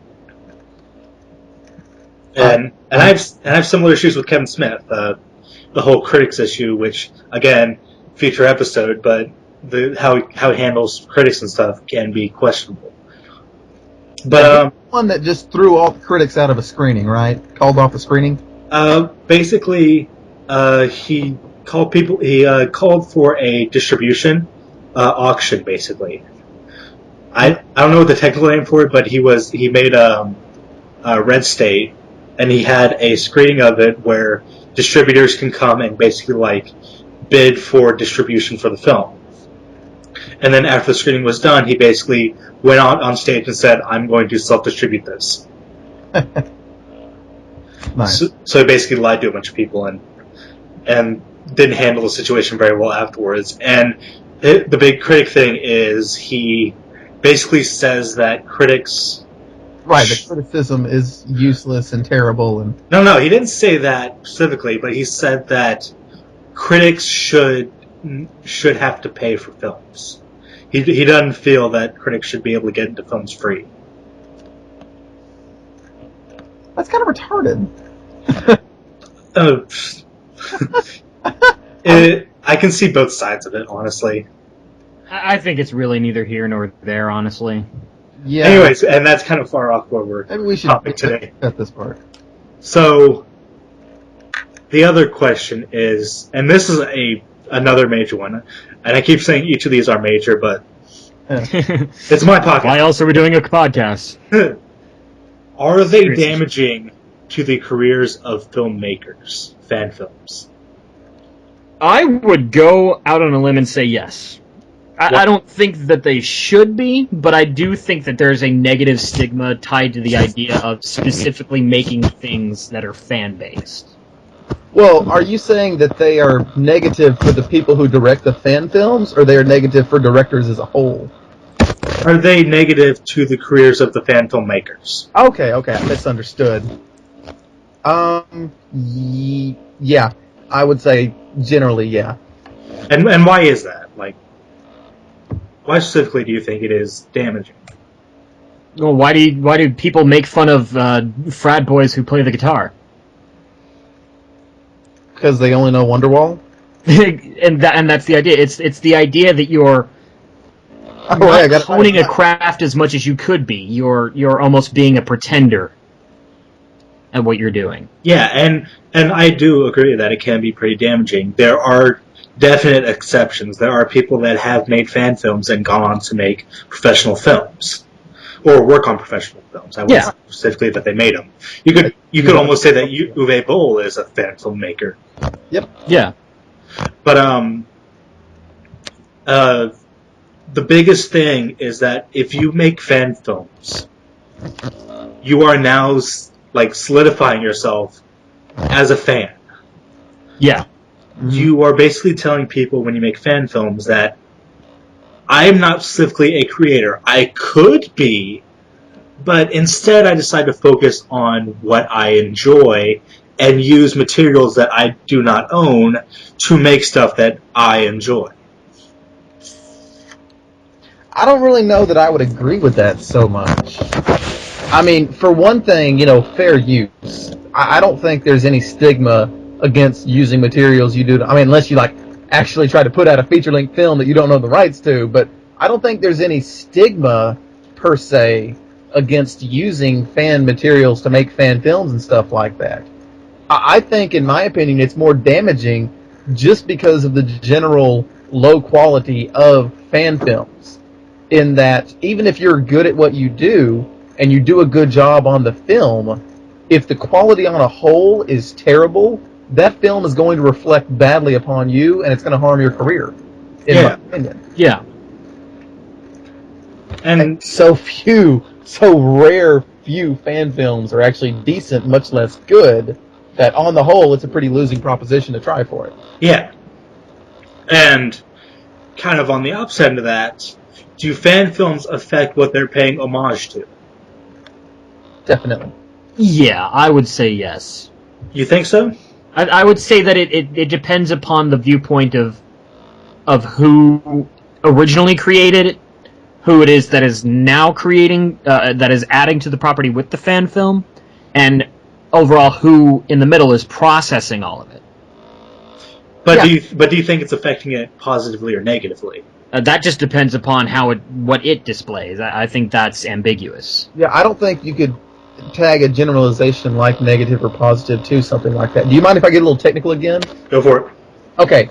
And I have similar issues with Kevin Smith. The whole critics issue, which, again, future episode, but how he handles critics and stuff can be questionable. But
one that just threw all the critics out of a screening, right? Called off a screening.
Basically, he called for a distribution auction. Basically, I don't know what the technical name for it, but he made a Red State and he had a screening of it where distributors can come and basically like bid for distribution for the film. And then after the screening was done, he basically went out on stage and said, "I'm going to self-distribute this."
Nice.
So he basically lied to a bunch of people and didn't handle the situation very well afterwards. And the big critic thing is he basically says that critics...
Right, the criticism is useless and terrible. And
No, he didn't say that specifically, but he said that critics should have to pay for films. He doesn't feel that critics should be able to get into films free.
that's kind of retarded.
I can see both sides of it, honestly.
I think it's really neither here nor there, honestly.
Yeah.
Anyways, and that's kind of far off where we're
Maybe we should
topic today.
cut this part.
So, the other question is, and this is another major one, and I keep saying each of these are major, but it's my podcast.
Why else are we doing a podcast?
Are they damaging to the careers of filmmakers, fan films?
I would go out on a limb and say yes. I don't think that they should be, but I do think that there's a negative stigma tied to the idea of specifically making things that are fan-based.
Well, are you saying that they are negative for the people who direct the fan films, or they are negative for directors as a whole?
Are they negative to the careers of the fan filmmakers?
Okay, I misunderstood. Yeah, I would say generally, yeah.
And why is that? Like, why specifically do you think it is damaging?
Well, why do people make fun of frat boys who play the guitar?
Because they only know Wonderwall?
and that's the idea. It's the idea that you're not honing a craft as much as you could be. You're almost being a pretender at what you're doing.
Yeah, and I do agree that it can be pretty damaging. There are definite exceptions. There are people that have made fan films and gone on to make professional films, or work on professional films. I wouldn't say specifically that they made them. You could almost say that Uwe Boll is a fan filmmaker.
Yep.
Yeah.
But the biggest thing is that if you make fan films, you are now like solidifying yourself as a fan.
Yeah.
You are basically telling people when you make fan films that I am not specifically a creator. I could be, but instead I decide to focus on what I enjoy and use materials that I do not own to make stuff that I enjoy.
I don't really know that I would agree with that so much. I mean, for one thing, fair use. I don't think there's any stigma against using materials you do. Unless you actually try to put out a feature-length film that you don't know the rights to. But I don't think there's any stigma per se against using fan materials to make fan films and stuff like that. I think, in my opinion, it's more damaging just because of the general low quality of fan films. In that, even if you're good at what you do and you do a good job on the film, if the quality on a whole is terrible, that film is going to reflect badly upon you, and it's going to harm your career, in my opinion.
Yeah.
And so rare few fan films are actually decent, much less good, that on the whole, it's a pretty losing proposition to try for it.
Yeah. And kind of on the opposite end of that, do fan films affect what they're paying homage to?
Definitely.
Yeah, I would say yes.
You think so?
I would say that it depends upon the viewpoint of who originally created it, who it is that is now creating, that is adding to the property with the fan film, and overall who in the middle is processing all of it.
But do you think it's affecting it positively or negatively?
That just depends upon what it displays. I think that's ambiguous.
Yeah, I don't think you could tag a generalization like negative or positive to something like that. Do you mind if I get a little technical again?
Go for it.
Okay.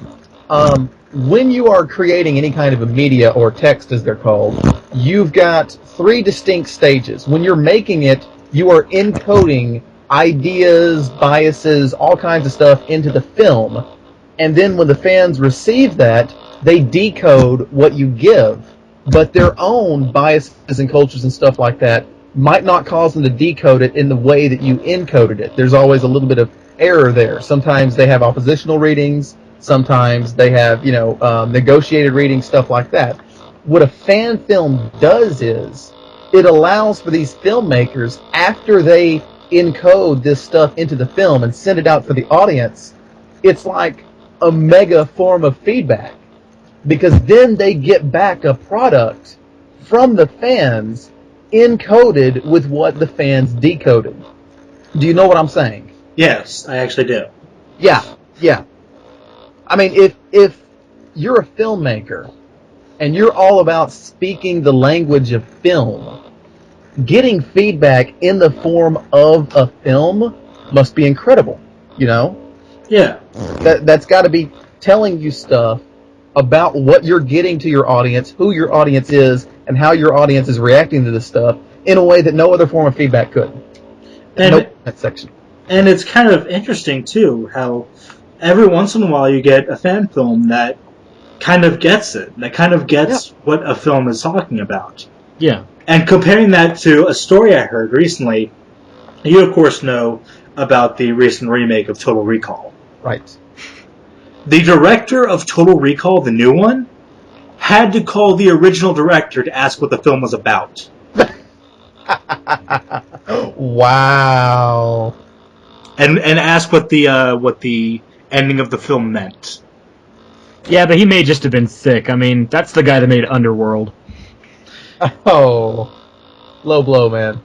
When you are creating any kind of a media or text, as they're called, you've got three distinct stages. When you're making it, you are encoding ideas, biases, all kinds of stuff into the film. And then when the fans receive that, they decode what you give. But their own biases and cultures and stuff like that might not cause them to decode it in the way that you encoded it. There's always a little bit of error there. Sometimes they have oppositional readings. Sometimes they have, negotiated readings, stuff like that. What a fan film does is it allows for these filmmakers, after they encode this stuff into the film and send it out for the audience, it's like a mega form of feedback. Because then they get back a product from the fans encoded with what the fans decoded. Do you know what I'm saying?
Yes, I actually do.
Yeah. I mean, if you're a filmmaker and you're all about speaking the language of film, getting feedback in the form of a film must be incredible,
Yeah.
That's got to be telling you stuff about what you're getting to your audience, who your audience is, and how your audience is reacting to this stuff in a way that no other form of feedback could. That section.
And it's kind of interesting, too, how every once in a while you get a fan film that kind of gets it, that kind of gets what a film is talking about.
Yeah.
And comparing that to a story I heard recently, you of course know about the recent remake of Total Recall.
Right.
The director of Total Recall, the new one, had to call the original director to ask what the film was about.
Wow.
And ask what the ending of the film meant.
Yeah, but he may just have been sick. I mean, that's the guy that made Underworld.
Oh. Low blow, man.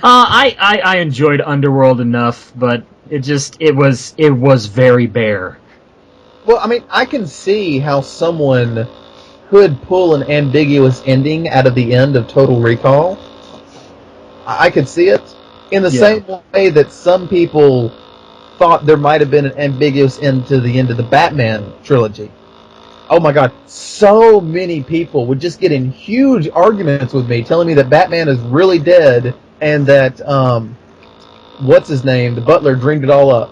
I enjoyed Underworld enough, but it was very bare.
Well, I mean, I can see how someone could pull an ambiguous ending out of the end of Total Recall. I could see it. In the same way that some people thought there might have been an ambiguous end to the end of the Batman trilogy. Oh my god, so many people would just get in huge arguments with me telling me that Batman is really dead and that, what's his name, the butler dreamed it all up.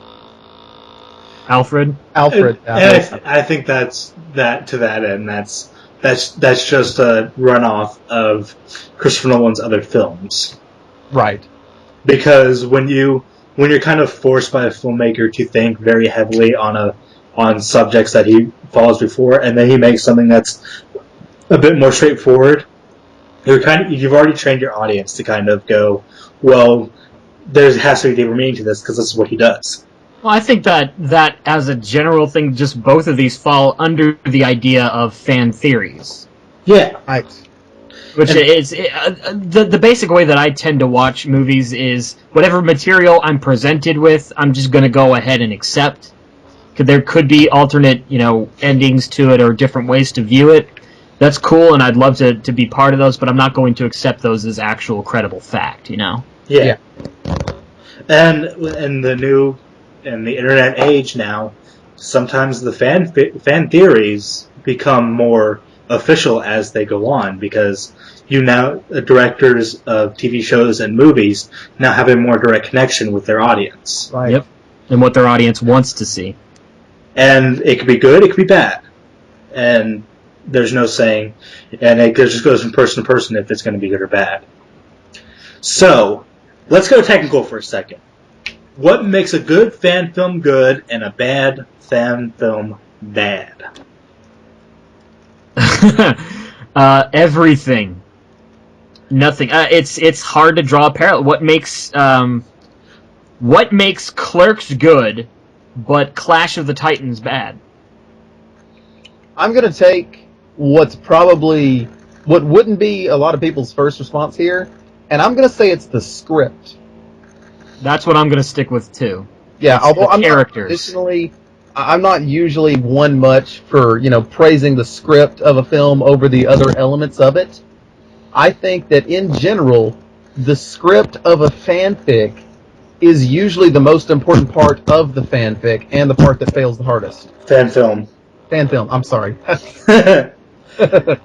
Alfred.
And I think that's to that end. That's just a runoff of Christopher Nolan's other films.
Right.
Because when you're kind of forced by a filmmaker to think very heavily on subjects that he follows before, and then he makes something that's a bit more straightforward, you've already trained your audience to kind of go, well, there has to be deeper meaning to this because this is what he does.
Well, I think that as a general thing, just both of these fall under the idea of fan theories.
Yeah.
Right.
Which is the basic way that I tend to watch movies is whatever material I'm presented with, I'm just going to go ahead and accept. There could be alternate, endings to it or different ways to view it. That's cool, and I'd love to be part of those, but I'm not going to accept those as actual credible fact,
Yeah. And in the internet age now, sometimes the fan theories become more official as they go on, because directors of TV shows and movies now have a more direct connection with their audience.
Right.
Yep. And what their audience wants to see.
And it could be good, it could be bad. And there's no saying, and it just goes from person to person if it's going to be good or bad. So, let's go technical for a second. What makes a good fan film good and a bad fan film bad?
Everything. Nothing. It's hard to draw a parallel. What makes Clerks good, but Clash of the Titans bad?
I'm going to take what wouldn't be a lot of people's first response here, and I'm going to say it's the script.
That's what I'm going to stick with too.
Yeah, although I'm not usually one much for praising the script of a film over the other elements of it. I think that in general, the script of a fanfic is usually the most important part of the fanfic and the part that fails the hardest.
Fan film.
I'm sorry.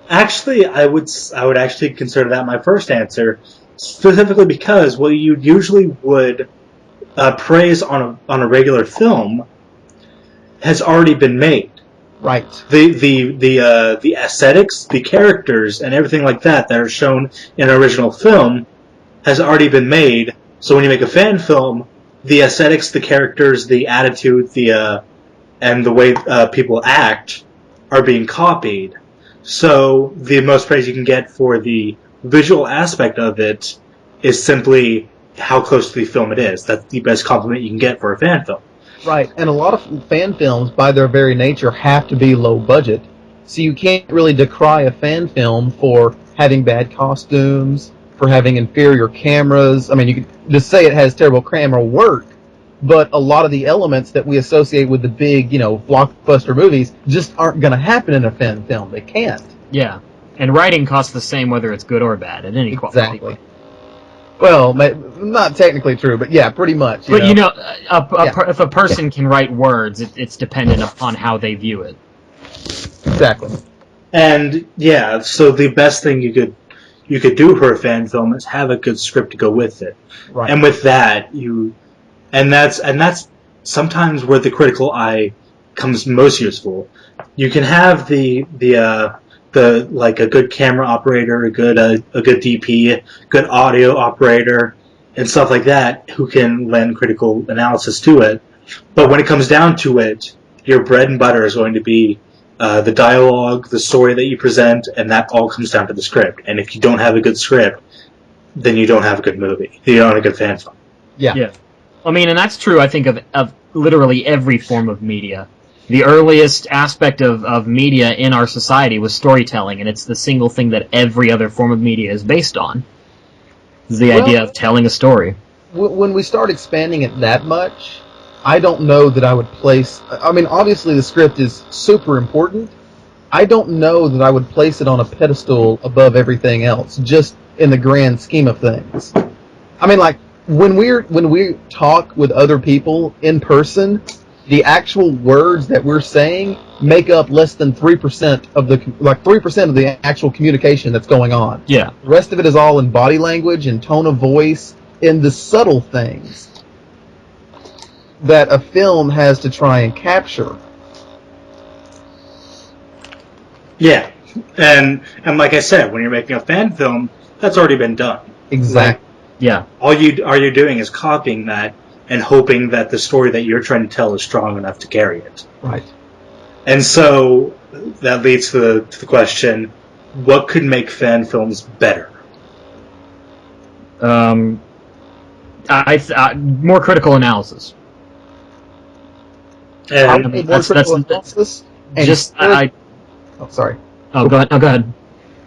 Actually, I would actually consider that my first answer, specifically because what you usually would praise on a regular film has already been made.
Right.
The aesthetics, the characters, and everything like that are shown in an original film has already been made. So when you make a fan film, the aesthetics, the characters, the attitude, and the way people act are being copied. So the most praise you can get for the visual aspect of it is simply how close to the film it is. That's the best compliment you can get for a fan film.
Right, and a lot of fan films, by their very nature, have to be low budget. So you can't really decry a fan film for having bad costumes, for having inferior cameras. I mean, you could just say it has terrible camera work, but a lot of the elements that we associate with the big, blockbuster movies just aren't going to happen in a fan film. They can't.
Yeah. And writing costs the same whether it's good or bad at any quality.
Exactly. Well, not technically true, but yeah, pretty much.
But if a person can write words, it's dependent upon how they view it.
Exactly.
And yeah, so the best thing you could do for a fan film is have a good script to go with it.
Right.
And with that, that's sometimes where the critical eye comes most useful. You can have the like a good camera operator, a good DP, good audio operator, and stuff like that who can lend critical analysis to it. But when it comes down to it, your bread and butter is going to be the dialogue, the story that you present, and that all comes down to the script. And if you don't have a good script, then you don't have a good movie. You don't have a good fan film.
Yeah. I mean, and that's true, I think, of literally every form of media. The earliest aspect of media in our society was storytelling, and it's the single thing that every other form of media is based on. Is the idea of telling a story.
When we start expanding it that much, I don't know that I would place... I mean, obviously the script is super important. I don't know that I would place it on a pedestal above everything else, just in the grand scheme of things. I mean, like, when we talk with other people in person, the actual words that we're saying make up less than 3% of the 3% of the actual communication that's going on.
Yeah.
The rest of it is all in body language and tone of voice and the subtle things that a film has to try and capture.
Yeah. And like I said, when you're making a fan film, that's already been done.
Exactly.
Yeah.
All you're doing is copying that and hoping that the story that you're trying to tell is strong enough to carry it.
Right.
And so that leads to the question, what could make fan films better?
More critical analysis.
And
sorry.
Oh, go ahead.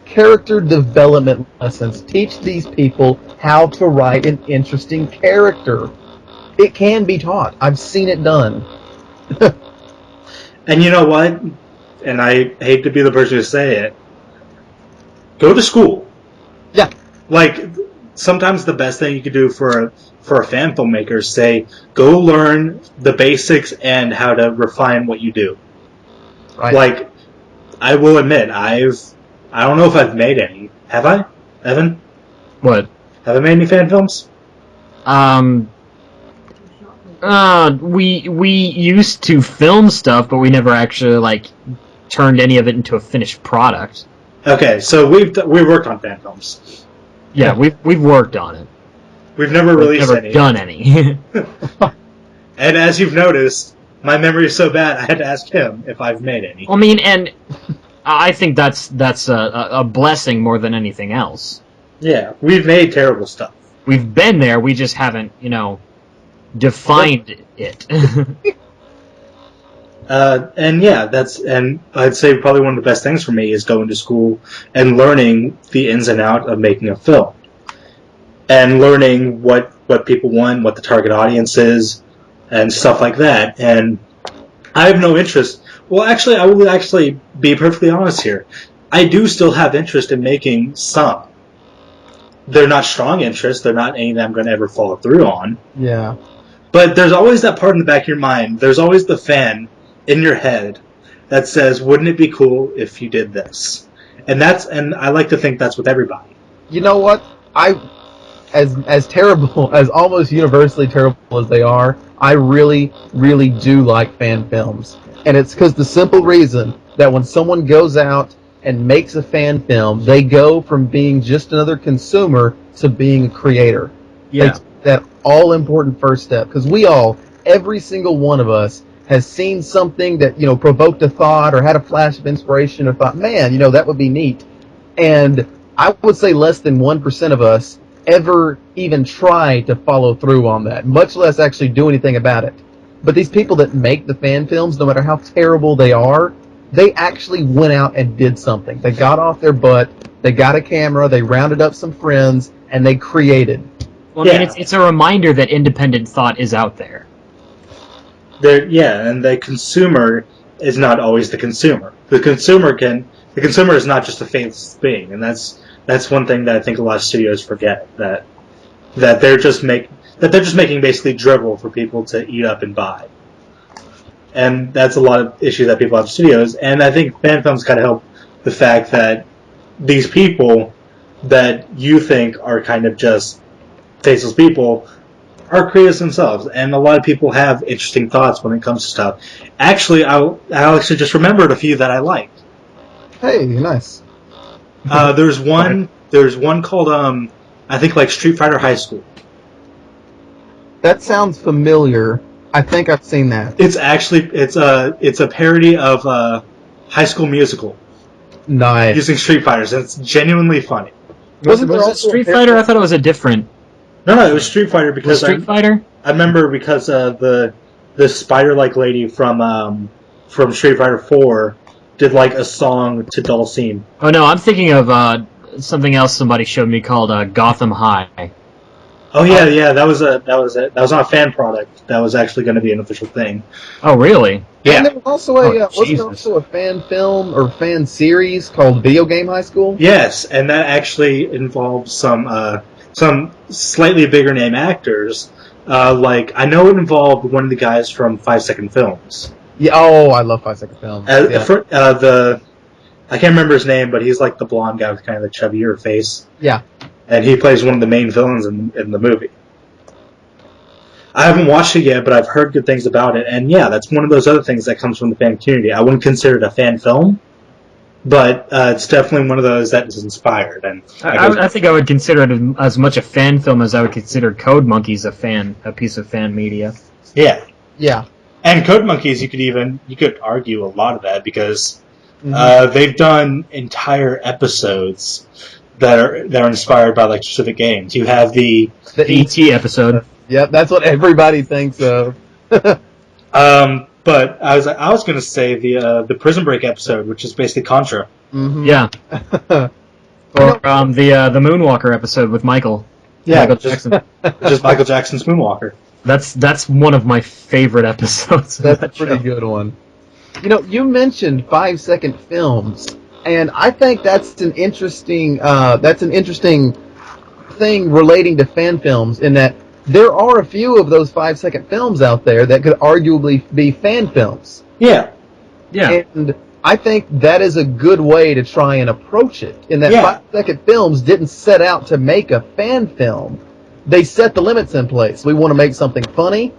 Character development lessons. Teach these people how to write an interesting character. It can be taught. I've seen it done.
And you know what? And I hate to be the person to say it. Go to school.
Yeah.
Like, sometimes the best thing you could do for a fan filmmaker is say, go learn the basics and how to refine what you do.
Right.
Like, I will admit, I don't know if I've made any. Have I, Evan?
What?
Have I made any fan films?
We used to film stuff, but we never actually turned any of it into a finished product.
Okay, so we've worked on fan films.
Yeah, we've worked on it.
We've never released
never
any.
Done any.
And as you've noticed, my memory is so bad I had to ask him if I've made any.
I mean, and I think that's a blessing more than anything else.
Yeah, we've made terrible stuff.
We've been there, we just haven't, defined it.
And I'd say probably one of the best things for me is going to school and learning the ins and outs of making a film. And learning what people want, what the target audience is, and stuff like that. And I have no interest. Well, actually, I will actually be perfectly honest here. I do still have interest in making some. They're not strong interests. They're not any that I'm going to ever follow through on.
Yeah.
But there's always that part in the back of your mind. There's always the fan in your head that says, wouldn't it be cool if you did this? And I like to think that's with everybody.
You know what? as terrible, as almost universally terrible as they are, I really, really do like fan films. And it's because the simple reason that when someone goes out and makes a fan film, they go from being just another consumer to being a creator.
Yeah.
They take that all important first step. Because every single one of us has seen something that, provoked a thought or had a flash of inspiration or thought, man, that would be neat. And I would say less than 1% of us ever even try to follow through on that, much less actually do anything about it. But these people that make the fan films, no matter how terrible they are, they actually went out and did something. They got off their butt, they got a camera, they rounded up some friends, and they created.
Well, I mean, it's a reminder that independent thought is out there.
And the consumer is not always the consumer. The consumer is not just a faceless being, and that's one thing that I think a lot of studios forget, that they're just making basically drivel for people to eat up and buy. And that's a lot of issues that people have with studios, and I think fan films kind of help the fact that these people that you think are kind of just faceless people are creators themselves, and a lot of people have interesting thoughts when it comes to stuff. Actually, I actually just remembered a few that I liked.
Hey, nice.
There's one called I think like Street Fighter High School.
That sounds familiar. I think I've seen that.
It's a parody of High School Musical.
Nice.
Using Street Fighters, and it's genuinely funny.
Was it Street Fighter? I thought it was a different.
No, it was Street Fighter because
Fighter.
I remember because the spider-like lady from Street Fighter 4 did like a song to Dulcine.
Oh no, I'm thinking of something else somebody showed me called Gotham High.
Oh yeah, that was not a fan product. That was actually going to be an official thing.
Oh really?
Yeah. And there was also wasn't also a fan film or fan series called Video Game High School?
Yes, and that actually involved some slightly bigger name actors. Like I know it involved one of the guys from 5 Second Films.
Yeah. Oh, I love 5 Second Films.
I can't remember his name, but he's like the blonde guy with kind of the chubbier face.
Yeah.
And he plays one of the main villains in the movie. I haven't watched it yet, but I've heard good things about it. And yeah, that's one of those other things that comes from the fan community. I wouldn't consider it a fan film, but it's definitely one of those that is inspired. And
I think I would consider it as much a fan film as I would consider Code Monkeys a piece of fan media.
Yeah.
Yeah.
And Code Monkeys, you could argue a lot of that because they've done entire episodes that are inspired by like specific games. You have the
E.T. episode.
Yep, that's what everybody thinks of.
But I was going to say the Prison Break episode, which is basically Contra.
Mm-hmm.
Yeah. Or the Moonwalker episode with Michael.
Yeah,
Michael Jackson.
Just Michael Jackson's Moonwalker.
That's one of my favorite episodes.
That's a pretty good one. You mentioned 5 Second Films. And I think that's an interesting thing relating to fan films, in that there are a few of those 5 Second Films out there that could arguably be fan films.
Yeah.
Yeah.
And I think that is a good way to try and approach it, in that 5 Second Films didn't set out to make a fan film. They set the limits in place. We want to make something funny.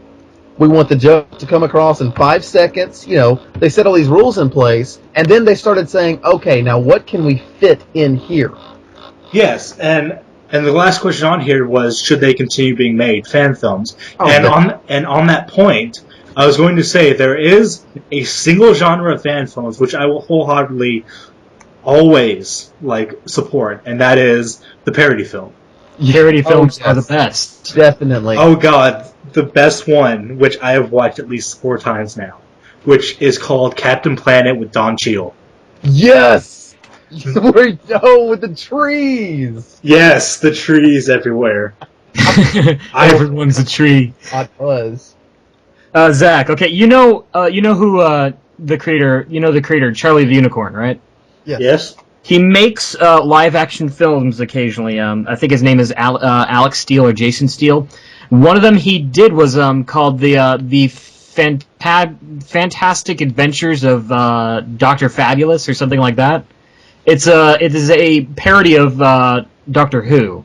We want the joke to come across in 5 seconds. They set all these rules in place, and then they started saying, okay, now what can we fit in here?
Yes, and the last question on here was, should they continue being made, fan films?
Oh,
on that point, I was going to say there is a single genre of fan films which I will wholeheartedly always support, and that is the parody film.
Parody films are the best.
Definitely.
Oh god, the best one, which I have watched at least 4 times now, which is called Captain Planet with Don Cheadle.
Yes! With the trees!
Yes, the trees everywhere.
Everyone's a tree.
I was.
Zach, okay, you know who the creator Charlie the Unicorn, right?
Yes.
He makes live action films occasionally. I think his name is Alex Steele or Jason Steele. One of them he did was called the Fantastic Adventures of Dr. Fabulous or something like that. It is a parody of Doctor Who.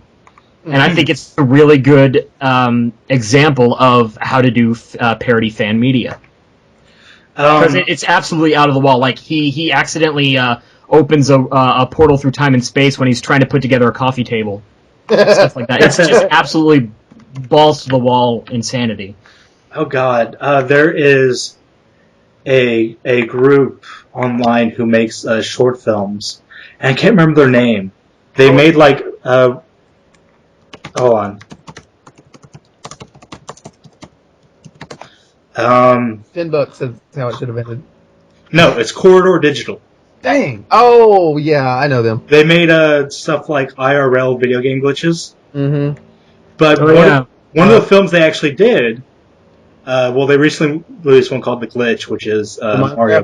And I think it's a really good example of how to do parody fan media. Because it's absolutely out of the wall. Like, he accidentally opens a portal through time and space when he's trying to put together a coffee table. Stuff like that. It's just absolutely balls to the wall insanity.
Oh God, there is a group online who makes short films, and I can't remember their name. They made like hold on.
10 bucks is how it should have ended.
No, it's Corridor Digital.
Dang. Oh, yeah, I know them.
They made stuff like IRL video game glitches.
Mm-hmm.
But one of the films they actually did, they recently released one called The Glitch, which is Mario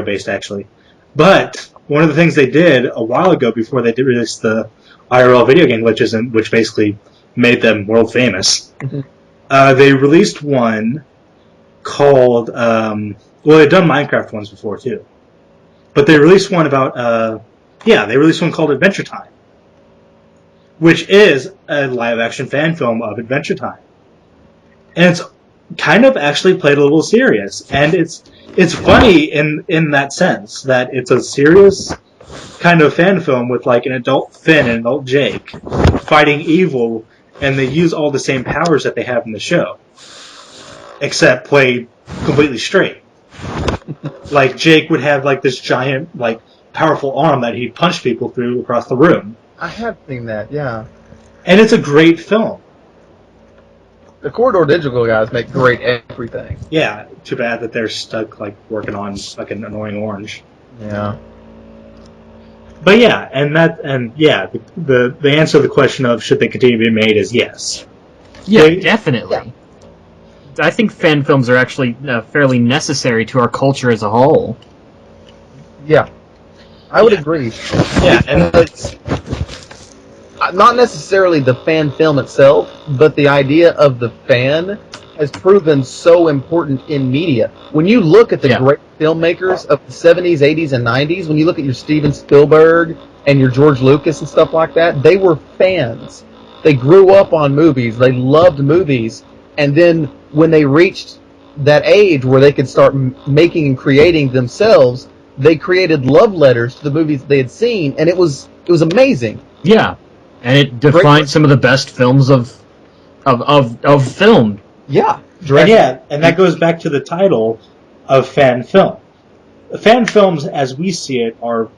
based actually. But one of the things they did a while ago before they did release the IRL video game glitches, and which basically made them world famous, they released one called they've done Minecraft ones before too, but they released one about they released one called Adventure Time, which is a live action fan film of Adventure Time, and it's kind of actually played a little serious, and it's funny in that sense that it's a serious kind of fan film with like an adult Finn and an adult Jake fighting evil, and they use all the same powers that they have in the show, except played completely straight. Like Jake would have like this giant, like powerful arm that he'd punch people through across the room.
I have seen that, yeah.
And it's a great film.
The Corridor Digital guys make great everything.
Yeah, too bad that they're stuck like working on fucking Annoying Orange.
Yeah.
But yeah, the answer to the question of should they continue to be made is yes.
Yeah, definitely. Yeah. I think fan films are actually fairly necessary to our culture as a whole.
Yeah, I would agree.
Yeah, and
it's not necessarily the fan film itself, but the idea of the fan has proven so important in media. When you look at the great filmmakers of the 70s, 80s, and 90s, when you look at your Steven Spielberg and your George Lucas and stuff like that, they were fans. They grew up on movies. They loved movies. And then when they reached that age where they could start making and creating themselves, they created love letters to the movies they had seen, and it was amazing.
Yeah, and it defined some of the best films of film.
Yeah,
and that goes back to the title of fan film. Fan films, as we see it, are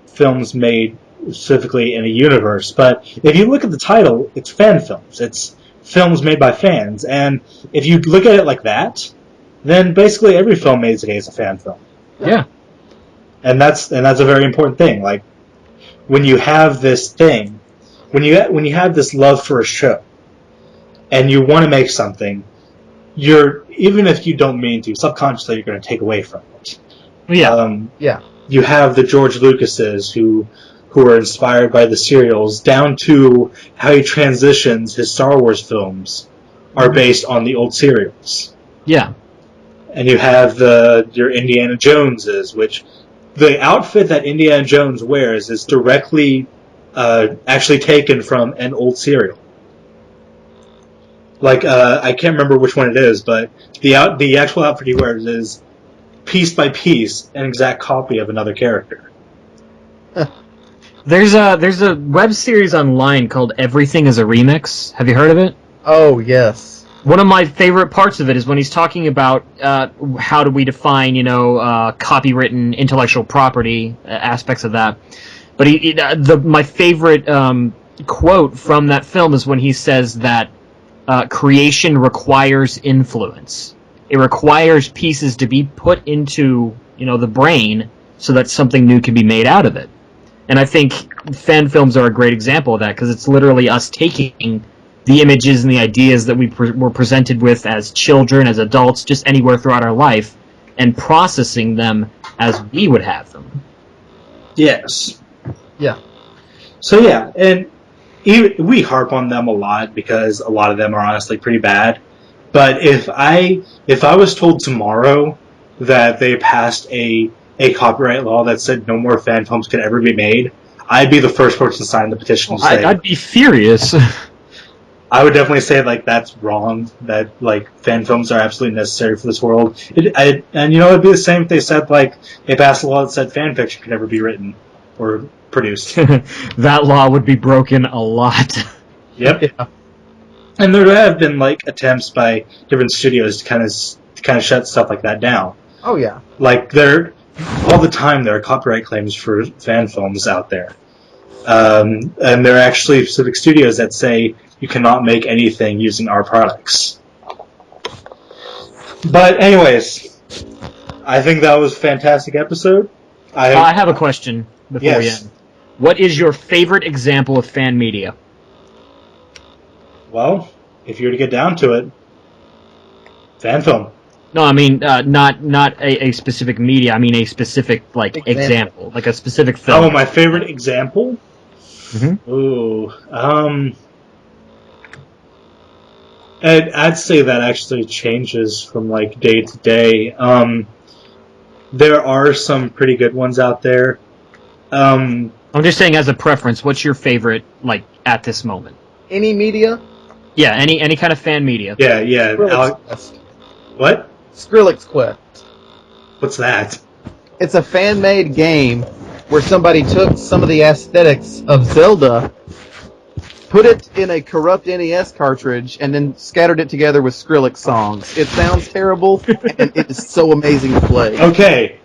films made specifically in a universe. But if you look at the title, it's fan films. It's films made by fans, and if you look at it like that, then basically every film made today is a fan film.
Yeah,
and that's a very important thing. Like when you have this thing, when you have this love for a show, and you want to make something, even if you don't mean to, subconsciously you're going to take away from it.
Yeah,
You have the George Lucases who are inspired by the serials, down to how he transitions his Star Wars films are based on the old serials.
Yeah.
And you have your Indiana Joneses, which the outfit that Indiana Jones wears is directly actually taken from an old serial. Like, I can't remember which one it is, but the actual outfit he wears is piece by piece an exact copy of another character.
There's a web series online called Everything is a Remix. Have you heard of it?
Oh, yes.
One of my favorite parts of it is when he's talking about how do we define, copywritten intellectual property aspects of that. But my favorite quote from that film is when he says that creation requires influence. It requires pieces to be put into, the brain so that something new can be made out of it. And I think fan films are a great example of that, because it's literally us taking the images and the ideas that we were presented with as children, as adults, just anywhere throughout our life, and processing them as we would have them.
Yes.
Yeah.
So yeah, and we harp on them a lot because a lot of them are honestly pretty bad. But if I was told tomorrow that they passed a copyright law that said no more fan films could ever be made, I'd be the first person to sign the petition to say.
I'd be furious.
I would definitely say like that's wrong. That like fan films are absolutely necessary for this world. And you know, it'd be the same if they said like they passed a law that said fan fiction could never be written or produced.
That law would be broken a lot.
Yep.
Yeah.
And there have been like attempts by different studios to kind of shut stuff like that down.
Oh yeah.
Like all the time there are copyright claims for fan films out there, and there are actually specific studios that say you cannot make anything using our products. But anyways, I think that was a fantastic episode.
I have a question before we
Yes.
end. What is your favorite example of fan media?
Well, if you were to get down to it, fan film.
No, I mean not a specific media. I mean a specific example, like a specific film.
Oh, my favorite example?
Mhm.
Ooh, I'd say that actually changes from like day to day. There are some pretty good ones out there.
I'm just saying, as a preference, what's your favorite at this moment?
Any media?
Yeah, any kind of fan media.
Yeah.
Skrillex Quest.
What?
Skrillex Quest.
What's that?
It's a fan-made game where somebody took some of the aesthetics of Zelda, put it in a corrupt NES cartridge, and then scattered it together with Skrillex songs. It sounds terrible, and it is so amazing to play.
Okay,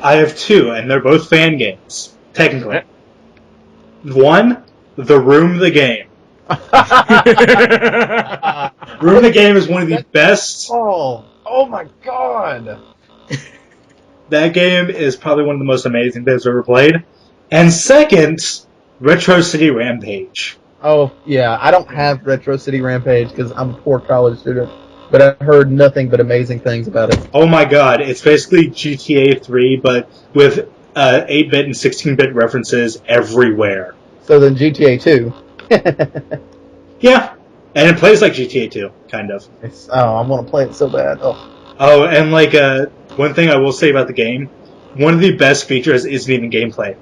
I have two, and they're both fan games, technically. One, The Room the Game. Room the Game is one of the best.
Oh my god!
That game is probably one of the most amazing things I've ever played. And second, Retro City Rampage.
Oh, yeah, I don't have Retro City Rampage because I'm a poor college student, but I've heard nothing but amazing things about it.
Oh my god, it's basically GTA 3, but with 8-bit and 16-bit references everywhere.
So then GTA 2.
Yeah, and it plays like GTA 2, kind of.
I want to play it so bad.
Oh, and one thing I will say about the game, one of the best features isn't even gameplay.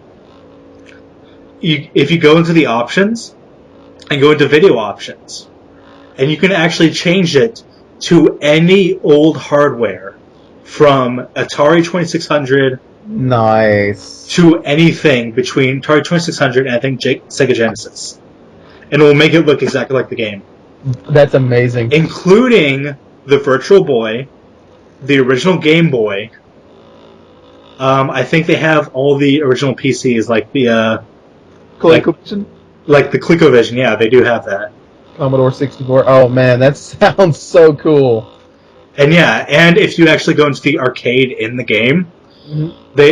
If you go into the options, and go into video options, and you can actually change it to any old hardware, from Atari 2600
Nice.
to anything between Atari 2600 and I think Sega Genesis. And it will make it look exactly like the game.
That's amazing.
Including the Virtual Boy, the original Game Boy. I think they have all the original PCs, like the
ColecoVision?
like the ColecoVision. Yeah, they do have that.
Commodore 64. Oh man, that sounds so cool.
And yeah, and if you actually go into the arcade in the game, they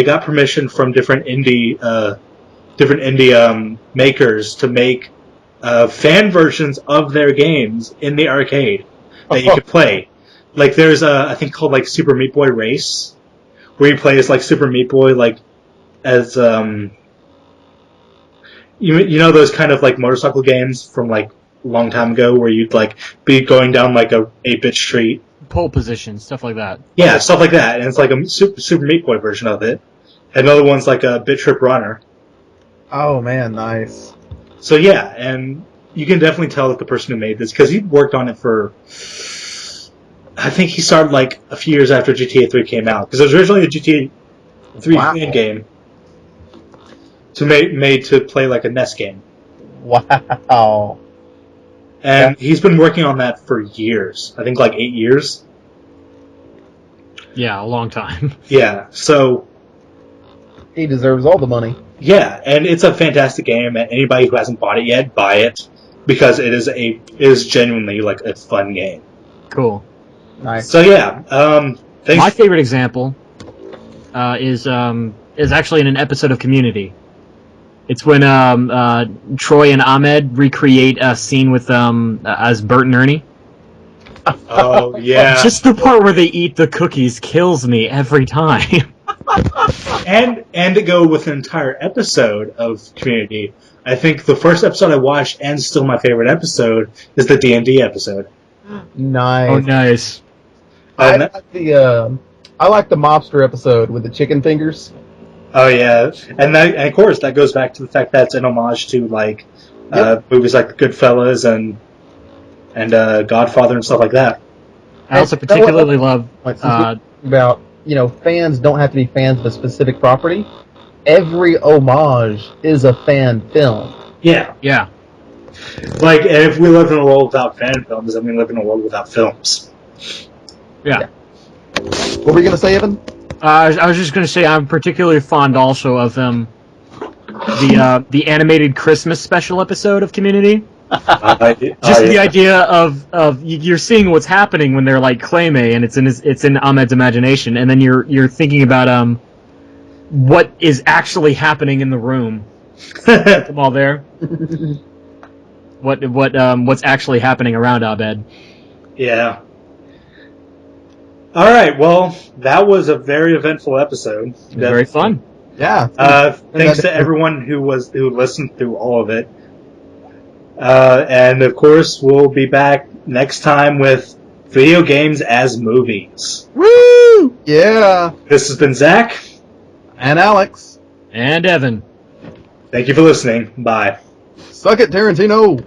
got permission from different indie makers to make fan versions of their games in the arcade that you could play. Like there's I think called like Super Meat Boy Race, where you play as like Super Meat Boy, like as you know those kind of like motorcycle games from like a long time ago where you'd like be going down like a 8-bit street.
Pole position, stuff like that.
Yeah, stuff like that, and it's like a Super Meat Boy version of it. Another one's like a Bit Trip Runner.
Oh man, nice.
So yeah, and you can definitely tell that the person who made this, because he worked on it for, I think he started like a few years after GTA 3 came out, because it was originally a GTA 3 fan game made to play like a NES game.
Wow.
And he's been working on that for years. I think like 8 years.
Yeah, a long time.
Yeah, so
He deserves all the money.
yeah, and it's a fantastic game, and anybody who hasn't bought it yet, buy it, because it is genuinely like a fun game.
Cool.
Nice.
So yeah, thanks.
My favorite example is actually in an episode of Community. It's when Troy and Ahmed recreate a scene with as Bert and Ernie.
Oh yeah,
Just the part where they eat the cookies kills me every time.
and to go with an entire episode of Community, I think the first episode I watched, and still my favorite episode, is the D&D episode.
Nice.
Oh, nice.
I like the mobster episode with the chicken fingers.
Oh yeah, and of course that goes back to the fact that it's an homage to like movies like Goodfellas and Godfather and stuff like that.
I also
And you know what?
particularly love.
Like, since we're talking about, fans don't have to be fans of a specific property. Every homage is a fan film.
Yeah,
Yeah.
like and if we live in a world without fan films, then we live in a world without films.
Yeah.
What were you going to say, Evan?
I was just going to say I'm particularly fond also of the animated Christmas special episode of Community. Just the idea of you're seeing what's happening when they're like claymay, and it's in Ahmed's imagination, and then you're thinking about what is actually happening in the room. Them all there. What's actually happening around Abed?
Yeah. All right. Well, that was a very eventful episode.
Very fun.
Yeah.
Thanks to everyone who listened through all of it. And of course, we'll be back next time with video games as movies.
Woo! Yeah.
This has been Zach.
And Alex.
And Evan.
Thank you for listening. Bye.
Suck it, Tarantino.